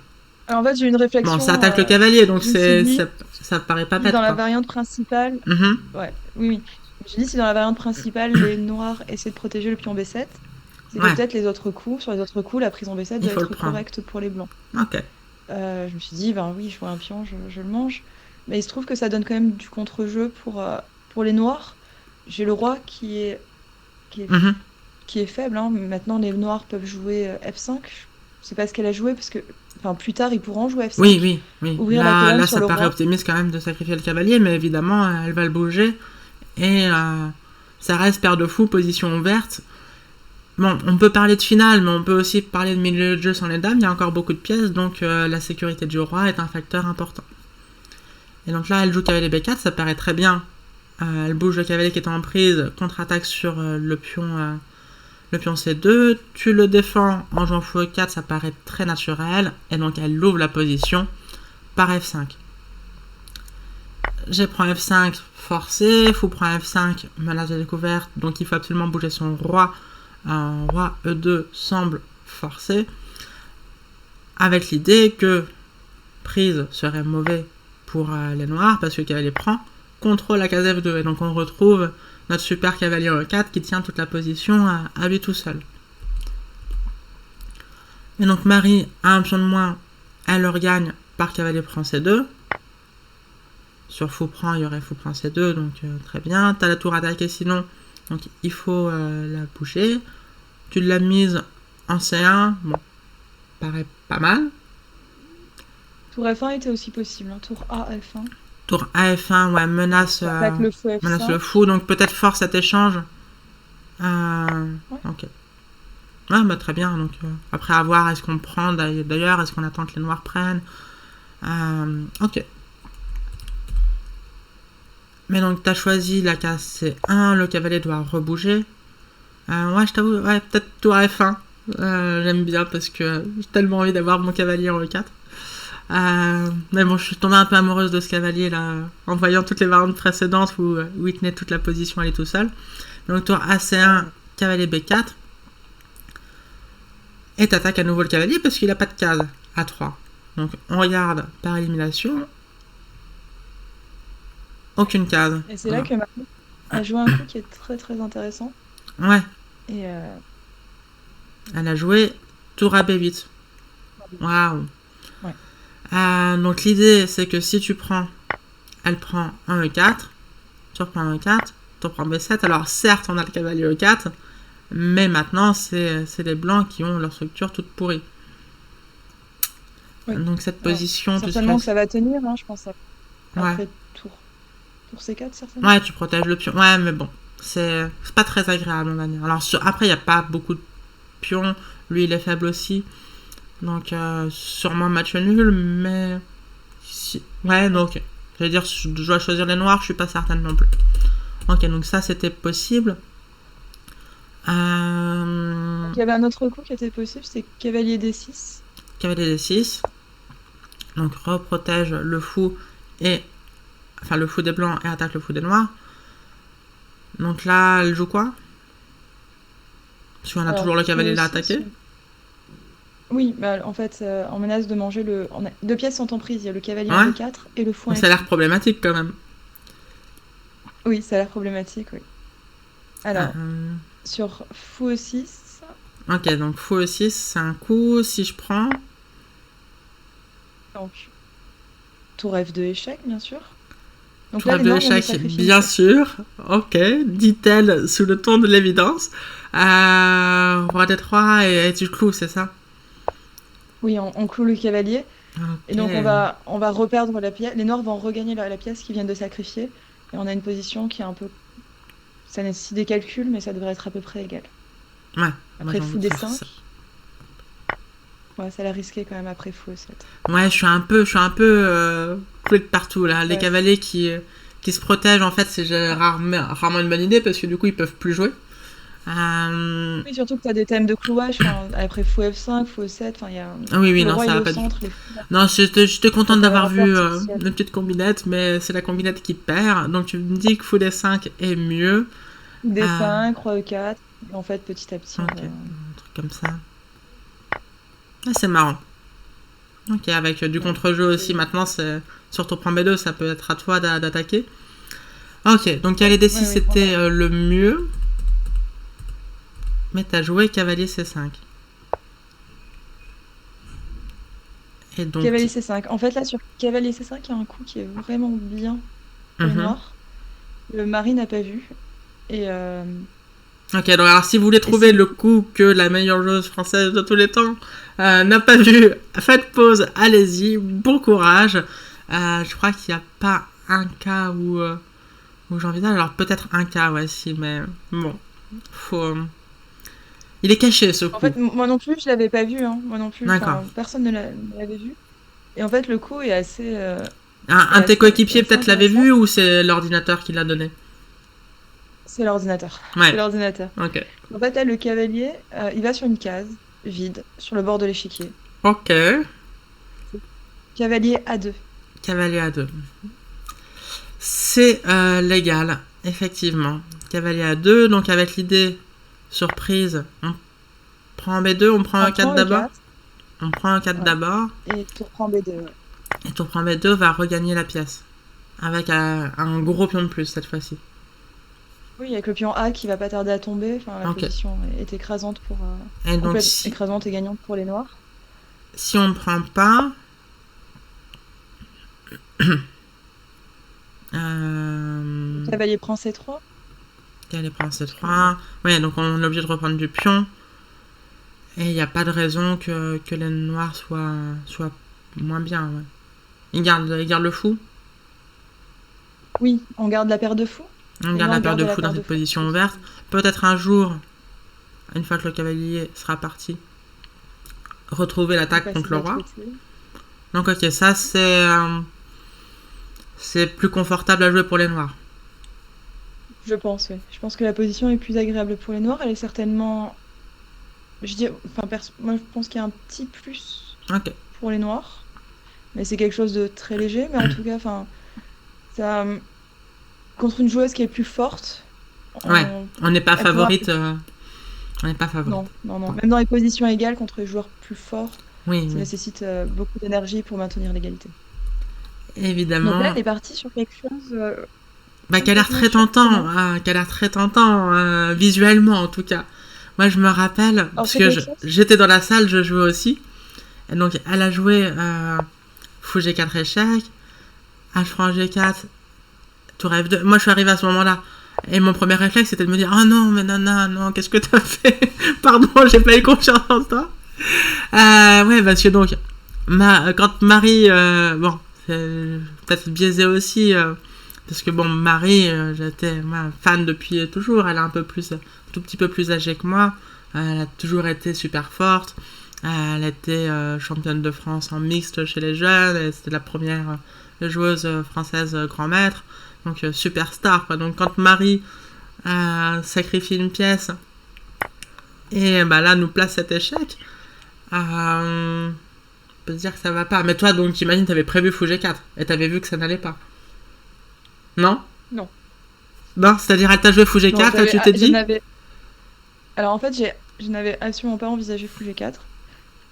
Alors en fait, j'ai eu une Bon, ça réflexion. attaque le cavalier, donc Je me suis dit, ça paraît pas si bête, dans la quoi. variante principale. Mhm. Ouais, oui, oui. J'ai dit, si dans la variante principale, les noirs essaient de protéger le pion B7, c'est que Ouais, peut-être les autres coups, sur les autres coups, la prise en B7 il doit faut le être prendre. correcte pour les blancs. Ok. Je me suis dit, ben oui, je vois un pion, je le mange. Mais il se trouve que ça donne quand même du contre-jeu pour les noirs. J'ai le roi qui est, Mhm. qui est faible, hein. Maintenant, les noirs peuvent jouer F5. Je sais pas ce qu'elle a joué, parce que enfin, plus tard, ils pourront jouer Oui, F5. oui, oui. Ouvrir la Là, colonne là, sur ça le paraît roi. optimiste quand même de sacrifier le cavalier, mais évidemment, elle va le bouger. Et ça reste paire de fou, position ouverte. Bon, on peut parler de finale, mais on peut aussi parler de milieu de jeu sans les dames. Il y a encore beaucoup de pièces, donc la sécurité du roi est un facteur important. Et donc là, elle joue cavalier B4, ça paraît très bien. Elle bouge le cavalier qui est en prise, contre-attaque sur le pion C2. Tu le défends en jouant fou E4, ça paraît très naturel. Et donc elle ouvre la position par F5. G prend F5, forcé. Fou prend F5, menace de découverte. Donc il faut absolument bouger son roi. Roi E2 semble forcé. Avec l'idée que prise serait mauvais pour les noirs parce que le cavalier prend. Contrôle la case F2. Et donc on retrouve notre super cavalier E4 qui tient toute la position à lui tout seul. Et donc Marie a un pion de moins. Elle le regagne par cavalier prend C2. Sur fou prend, il y aurait fou prend C2, donc très bien. T'as la tour attaquée sinon, donc il faut la bouger. Tu l'as mise en C1, bon, paraît pas mal. Tour F1 était aussi possible, hein. Tour A, F1. Tour A F1, ouais, menace Attaque le fou le F5. fou, donc peut-être force cet échange. Ouais. Ok. Ouais, bah très bien, donc après avoir, est-ce qu'on prend d'ailleurs, est-ce qu'on attend que les noirs prennent? Ok. Mais donc t'as choisi la case C1, le cavalier doit rebouger. Ouais, je t'avoue, ouais, peut-être tour F1. J'aime bien parce que j'ai tellement envie d'avoir mon cavalier en E4. Mais bon, je suis tombée un peu amoureuse de ce cavalier là, en voyant toutes les variantes précédentes où il tenait toute la position, elle est tout seul. Donc tour AC1, cavalier B4. Et t'attaques à nouveau le cavalier parce qu'il n'a pas de case A3. Donc on regarde par élimination. Aucune case. Et c'est là que Marie a joué un coup qui est très très intéressant. Ouais, Et elle a joué tour à B8. Waouh. ouais. Donc l'idée c'est que si tu prends, elle prend un E4. tu reprends E4, tu reprends B7. Alors certes, on a le cavalier E4, mais maintenant, c'est les blancs qui ont leur structure toute pourrie. Oui. Donc cette Alors, position, tu certainement que serais... ça va tenir, hein, je pense, Ouais. après tour C4, certainement. Ouais, tu protèges le pion. Ouais, mais bon, c'est pas très agréable, on va dire. Alors après, il n'y a pas beaucoup de pions. Lui, il est faible aussi. Donc sûrement match nul, mais... Ouais, donc... Je vais dire, je dois choisir les noirs, je suis pas certaine non plus. Ok, donc ça, c'était possible. Donc, il y avait un autre coup qui était possible, c'est cavalier D6. Cavalier D6. Donc reprotège le fou et... Enfin, le fou des blancs et attaque le fou des noirs. Donc là, elle joue quoi? Parce qu'on a Alors, toujours le fou cavalier là aussi, attaqué. oui, bah, en fait, on menace de manger deux pièces sont en prise. Il y a le cavalier en Ouais. D4 et le fou en Donc ça a l'air F5. problématique quand même. Oui, ça a l'air problématique, oui. Alors, Euh, sur fou E6, Ok, donc fou E6, c'est un coup. Si je prends... donc tour F2 échec, bien sûr. Donc Tour là, les F2 noirs vont me échec, sacrifier une bien pièce. sûr. Ok, dit-elle sous le ton de l'évidence. Roi D3 et du clou, c'est ça? Oui, on cloue le cavalier. Et Ok. donc, on va reperdre la pièce. Les noirs vont regagner la pièce qu'ils viennent de sacrifier. Et on a une position qui est un peu... Ça nécessite des calculs, mais ça devrait être à peu près égal. Ouais, moi Après j'ai envie fou de faire ça. D5, ouais, ça l'a risqué quand même après fou E7. Ouais, je suis un peu cloué de partout là. Les Ouais. cavaliers qui se protègent, en fait, c'est rarement une bonne idée parce que du coup, ils peuvent plus jouer. Oui, surtout que tu as des thèmes de clouage. Enfin, après fou F5, fou E7, enfin, il y a... Oui, oui, le non, roi ça il est va au pas du tout. centre, les fous, là. Non, j'étais Ça contente peut d'avoir un peu vu artificiel. une petite combinette, mais c'est la combinette qui perd. Donc tu me dis que fou D5 est mieux. Euh, D5, roi E4. Et en fait, petit à petit, on ok, va... un truc comme ça. Ah, c'est marrant. Ok, avec du Ouais, contre-jeu aussi, maintenant, c'est surtout prend B2, ça peut être à toi d'attaquer. Ok, donc oui, cavalier oui, D6 oui, c'était le mieux. Mais t'as joué cavalier C5. Et donc, cavalier C5. En fait, là, sur cavalier C5, il y a un coup qui est vraiment bien pour les mhm. noirs. Le mari n'a pas vu. Et, Ok, donc alors si vous voulez et trouver c'est... le coup que la meilleure joueuse française de tous les temps n'a pas vu, faites pause, allez-y, bon courage. Je crois qu'il n'y a pas un cas où j'envisage. Alors peut-être un cas, ouais, si, mais bon, faut. Il est caché ce En coup. fait, moi non plus, je l'avais pas vu, hein. Moi non plus. D'accord. Enfin, personne ne l'avait vu. Et en fait, le coup Un de tes est coéquipiers assez peut-être l'avait intéressant. vu ou c'est l'ordinateur qui l'a donné? C'est l'ordinateur. C'est Ouais, l'ordinateur. ok. En fait, là, le cavalier, il va sur une case vide, sur le bord de l'échiquier. Ok. Cavalier A2. Cavalier A2. C'est légal, effectivement. Cavalier A2, donc avec l'idée surprise, on prend B2, on prend On un 4 prend d'abord. E4. On prend un 4 Ouais. d'abord. Et tour prend B2. Ouais. Et tour prend B2 va regagner la pièce. Avec un gros pion de plus cette fois-ci. Oui, avec le pion A qui va pas tarder à tomber. Enfin, la Ok. position est écrasante pour... Et donc complète écrasante et gagnante pour les noirs. si on ne prend pas... Cavalier prend C3. Cavalier prend C3. Ouais, donc on est obligé de reprendre du pion. Et il n'y a pas de raison que les noirs soient moins bien. Ouais. Ils gardent le fou. Oui, on garde la paire de fous. On Les garde la noirs paire de gardent la fou dans paire de cette fous. position ouverte. Peut-être un jour, une fois que le cavalier sera parti, retrouver l'attaque contre le roi. Donc ok, ça c'est plus confortable à jouer pour les noirs. Je pense, oui. Je pense que la position est plus agréable pour les noirs. Elle est certainement... Je dis... Enfin, moi, je pense qu'il y a un petit plus Ok. pour les noirs. Mais c'est quelque chose de très léger. Mais en tout cas, enfin, ça... Contre une joueuse qui est plus forte, Ouais, on n'est pas elle pourra... favorite. On n'est pas favorite. Non, non, non. Même dans les positions égales, contre les joueurs plus forts, Oui, ça oui. nécessite beaucoup d'énergie pour maintenir l'égalité. Donc là, Évidemment. elle est partie sur quelque chose Bah, qui a l'air complètement très tentant. surprenant. Qui a l'air très tentant, visuellement en tout cas. Moi, je me rappelle, Alors, parce c'est que quelque chose... j'étais dans la salle, je jouais aussi. Et donc, elle a joué fou G4 échec, H franc G4 tour F2. Moi, je suis arrivée à ce moment-là. Et mon premier réflexe, c'était de me dire, oh non, mais nana, non, qu'est-ce que t'as fait? Pardon, j'ai pas eu confiance en toi. Ouais, parce que donc, quand Marie, bon, c'est peut-être biaisé aussi, parce que bon, Marie, j'étais fan depuis toujours. Elle est un tout petit peu plus âgée que moi. Elle a toujours été super forte. Elle était championne de France en mixte chez les jeunes. Et c'était la première joueuse française grand maître. Donc superstar, quoi. Donc quand Marie sacrifie une pièce et bah là nous place cet échec, on peut se dire que ça va pas. Mais toi, donc j'imagine t'avais prévu fou G4 et t'avais vu que ça n'allait pas. Non? Non. Non, c'est-à-dire elle t'a joué fou G4 et tu t'es dit... Alors en fait, je n'avais absolument pas envisagé fou G4.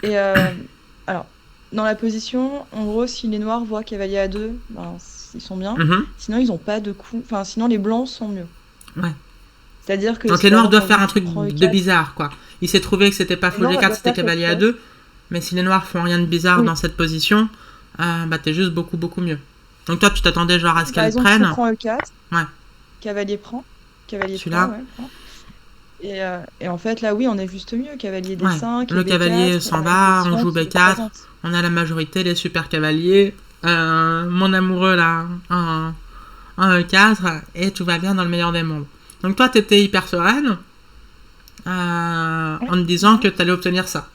Et alors, dans la position, en gros, si les noirs voient cavalier A2, ben, ils sont bien. Sinon, ils ont pas de coup. Enfin, sinon, les blancs sont mieux. Ouais. C'est-à-dire que donc les noirs doivent faire un truc de bizarre, quoi. Il s'est trouvé que c'était pas fou G4, c'était cavalier A2. Mais si les noirs font rien de bizarre dans cette position, bah t'es juste beaucoup, beaucoup mieux. Donc toi, tu t'attendais genre à ce qu'elle prenne. Fou prend E4. Ouais. Cavalier prend. Cavalier celui-là. prend, ouais. Et en fait, là, oui, on est juste mieux. Cavalier D5. Le B4, cavalier s'en va, on joue B4. On a la majorité, les super cavaliers. Mon amoureux, là, en E4. Et tout va bien dans le meilleur des mondes. Donc toi, t'étais hyper sereine. En me disant que t'allais obtenir ça.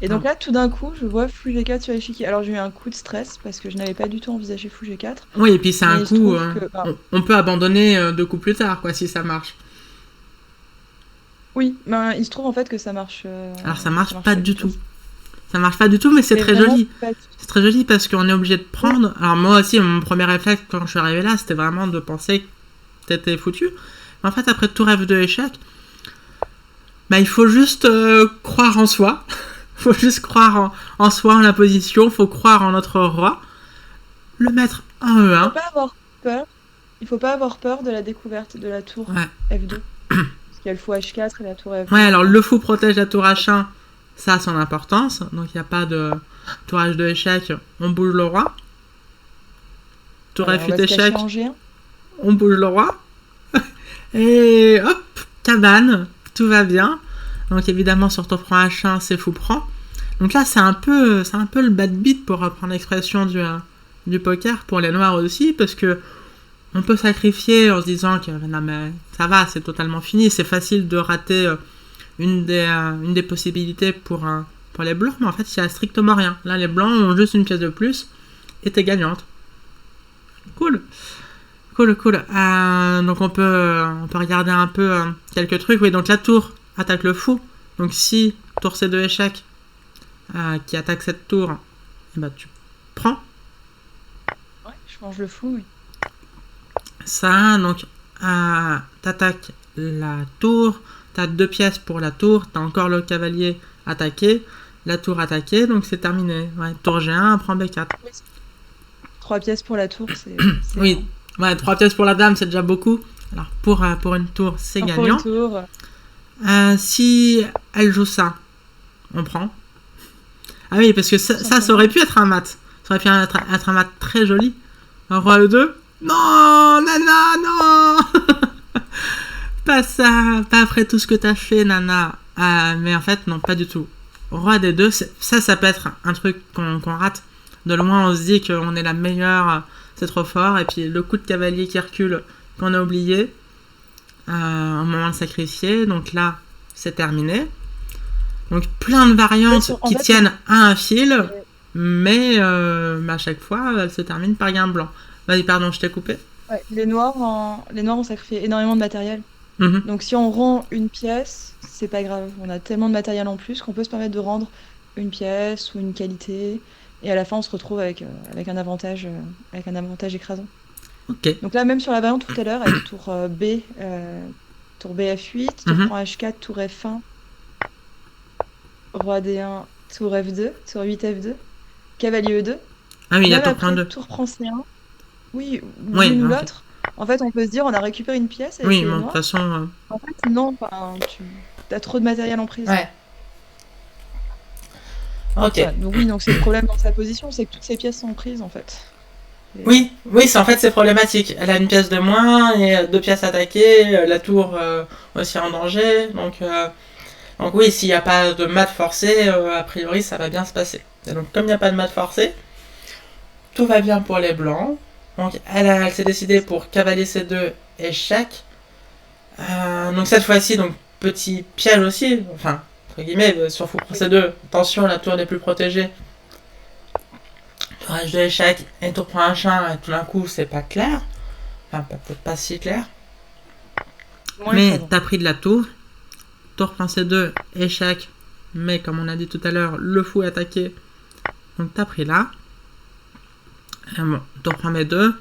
Et donc là, tout d'un coup, je vois fou G4 sur l'échiquier. Alors j'ai eu un coup de stress parce que je n'avais pas du tout envisagé fou G4. Oui, et puis c'est un coup... on peut abandonner 2 coups plus tard, quoi, si ça marche. Oui, ben, il se trouve en fait que ça marche... Alors ça marche pas du tout. Ça marche pas du tout, mais c'est très joli. C'est très joli parce qu'on est obligé de prendre... Alors moi aussi, mon premier réflexe quand je suis arrivée là, c'était vraiment de penser que t'étais foutu. Mais en fait, après tour F2 échec, bah, il faut juste croire en soi. Faut juste croire en soi, en la position. Faut croire en notre roi. Le mettre en E1. Faut pas avoir peur. Il faut pas avoir peur de la découverte de la tour F2. Parce qu'il y a le fou H4 et la tour F2. Ouais, alors le fou protège la tour H1. Ça a son importance. Donc il n'y a pas de tour H2 échec. On bouge le roi. Tour F8 échec. On bouge le roi. Et hop, cabane. Tout va bien. Donc évidemment sur tour prend H1, c'est fou prend. Donc là c'est un peu le bad beat pour reprendre l'expression du poker pour les noirs aussi, parce que on peut sacrifier en se disant que non mais ça va, c'est totalement fini, c'est facile de rater une des possibilités pour les blancs, mais en fait il n'y a strictement rien. Là les blancs ont juste une pièce de plus et t'es gagnante. Cool. Donc on peut regarder un peu quelques trucs. Oui, donc la tour attaque le fou. Donc si tour C2 échec qui attaque cette tour, et bah tu prends. Ouais, je mange le fou, oui. Ça, donc t'attaques la tour, t'as 2 pièces pour la tour, t'as encore le cavalier attaqué, la tour attaquée, donc c'est terminé. Ouais, tour G1, prend B4. 3 pièces pour la tour, c'est oui, ouais, 3 pièces pour la dame, c'est déjà beaucoup. Alors pour une tour, c'est gagnant. Pour une tour. Si elle joue ça, on prend. Ah oui, parce que ça aurait pu être un mat. Ça aurait pu être un mat très joli. Un roi E2. Non, Nana, non. Pas ça, pas après tout ce que t'as fait, Nana. Mais en fait, non, pas du tout. Roi D2, ça peut être un truc qu'on rate. De loin, on se dit qu'on est la meilleure, c'est trop fort. Et puis le coup de cavalier qui recule, qu'on a oublié. Au moment de sacrifier, donc là c'est terminé. Donc plein de variantes qui tiennent à un fil, mais à chaque fois elles se terminent par gain blanc. Vas-y, pardon, je t'ai coupé. Ouais, les noirs ont sacrifié énormément de matériel. Donc si on rend une pièce, c'est pas grave. On a tellement de matériel en plus qu'on peut se permettre de rendre une pièce ou une qualité, et à la fin on se retrouve avec un avantage écrasant. Okay. Donc là, même sur la variante tout à l'heure, avec tour B, tour Bf8, tour prend H4, tour F1, roi D1, tour F2, tour 8 F2, cavalier E2. Ah oui, il y a tour prend 2. Tour prend C1. Oui, l'une ou l'autre. En fait, on peut se dire, on a récupéré une pièce. Avec oui, de toute façon. En fait, non, tu as trop de matériel en prise. Ouais. Ok. Donc oui, donc c'est le problème dans sa position, c'est que toutes ces pièces sont prises en fait. Oui, oui, c'est en fait c'est problématique. Elle a une pièce de moins et deux pièces attaquées, la tour aussi en danger. Donc oui, s'il n'y a pas de mat forcé, a priori ça va bien se passer. Et donc comme il n'y a pas de mat forcé, tout va bien pour les blancs. Donc elle s'est décidée pour cavalier C2 échec. Donc cette fois-ci, donc petit piège aussi, enfin entre guillemets, sur fou pour C2, attention la tour n'est plus protégée. Tour H2 échec et tour prend un chat et tout d'un coup c'est pas clair. Enfin peut-être pas si clair. Mais t'as pris de la tour. Tour prend C2, échec. Mais comme on a dit tout à l'heure, le fou est attaqué. Donc t'as pris là. Et bon, tour prend B2.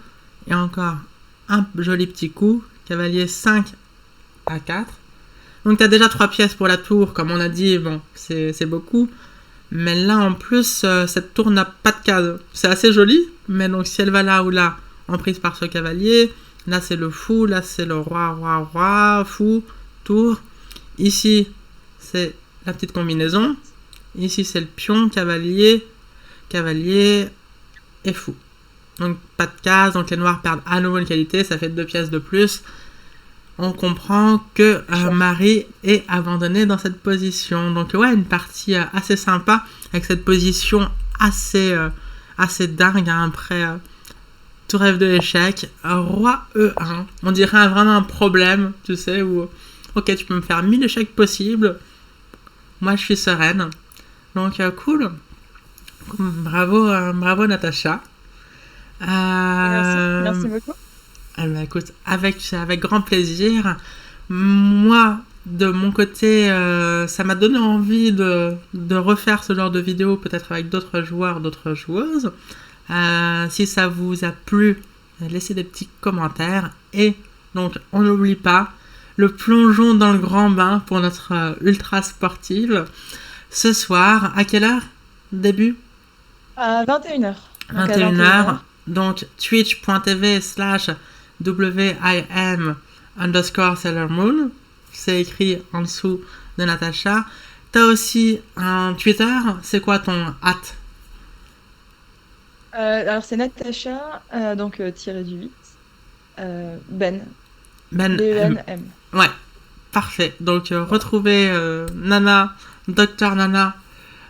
Et encore un joli petit coup. Cavalier 5 à 4. Donc t'as déjà 3 pièces pour la tour. Comme on a dit, bon, c'est beaucoup. Mais là en plus, cette tour n'a pas de case. C'est assez joli. Mais donc si elle va là ou là, en prise par ce cavalier. Là c'est le fou. Là c'est le roi, fou, tour. Ici, c'est la petite combinaison. Ici, c'est le pion, cavalier et fou. Donc, pas de case. Donc, les noirs perdent à nouveau une qualité. Ça fait 2 pièces de plus. On comprend que Marie est abandonnée dans cette position. Donc, ouais, une partie assez sympa avec cette position assez dingue après tour F2 échec. Roi E1. On dirait vraiment un problème, tu sais, où ok, tu peux me faire 1000 échecs possibles. Moi, je suis sereine. Donc, cool. Bravo Natacha. Merci beaucoup. Écoute, avec grand plaisir. Moi, de mon côté, ça m'a donné envie de refaire ce genre de vidéo, peut-être avec d'autres joueurs, d'autres joueuses. Si ça vous a plu, laissez des petits commentaires. Et donc, on n'oublie pas, le plongeon dans le grand bain pour notre ultra sportive. Ce soir, à quelle heure? Début? À 21h. 21h. Donc, twitch.tv/WIM_Sailor Moon. C'est écrit en dessous de Natacha. T'as aussi un Twitter. C'est quoi ton hâte? Alors c'est Natacha, donc tiré du 8. Ben. Ben M. B-E-N-M. Ouais, parfait. Donc, retrouvez Nana, Docteur Nana,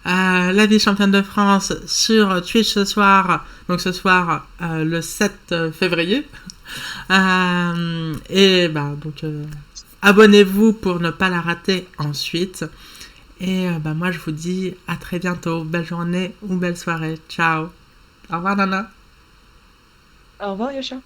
la vice-championne de France sur Twitch ce soir. Donc, ce soir, le 7 février. Et donc, abonnez-vous pour ne pas la rater ensuite. Et moi, je vous dis à très bientôt. Belle journée ou belle soirée. Ciao. Au revoir, Nana. Au revoir, Yosha.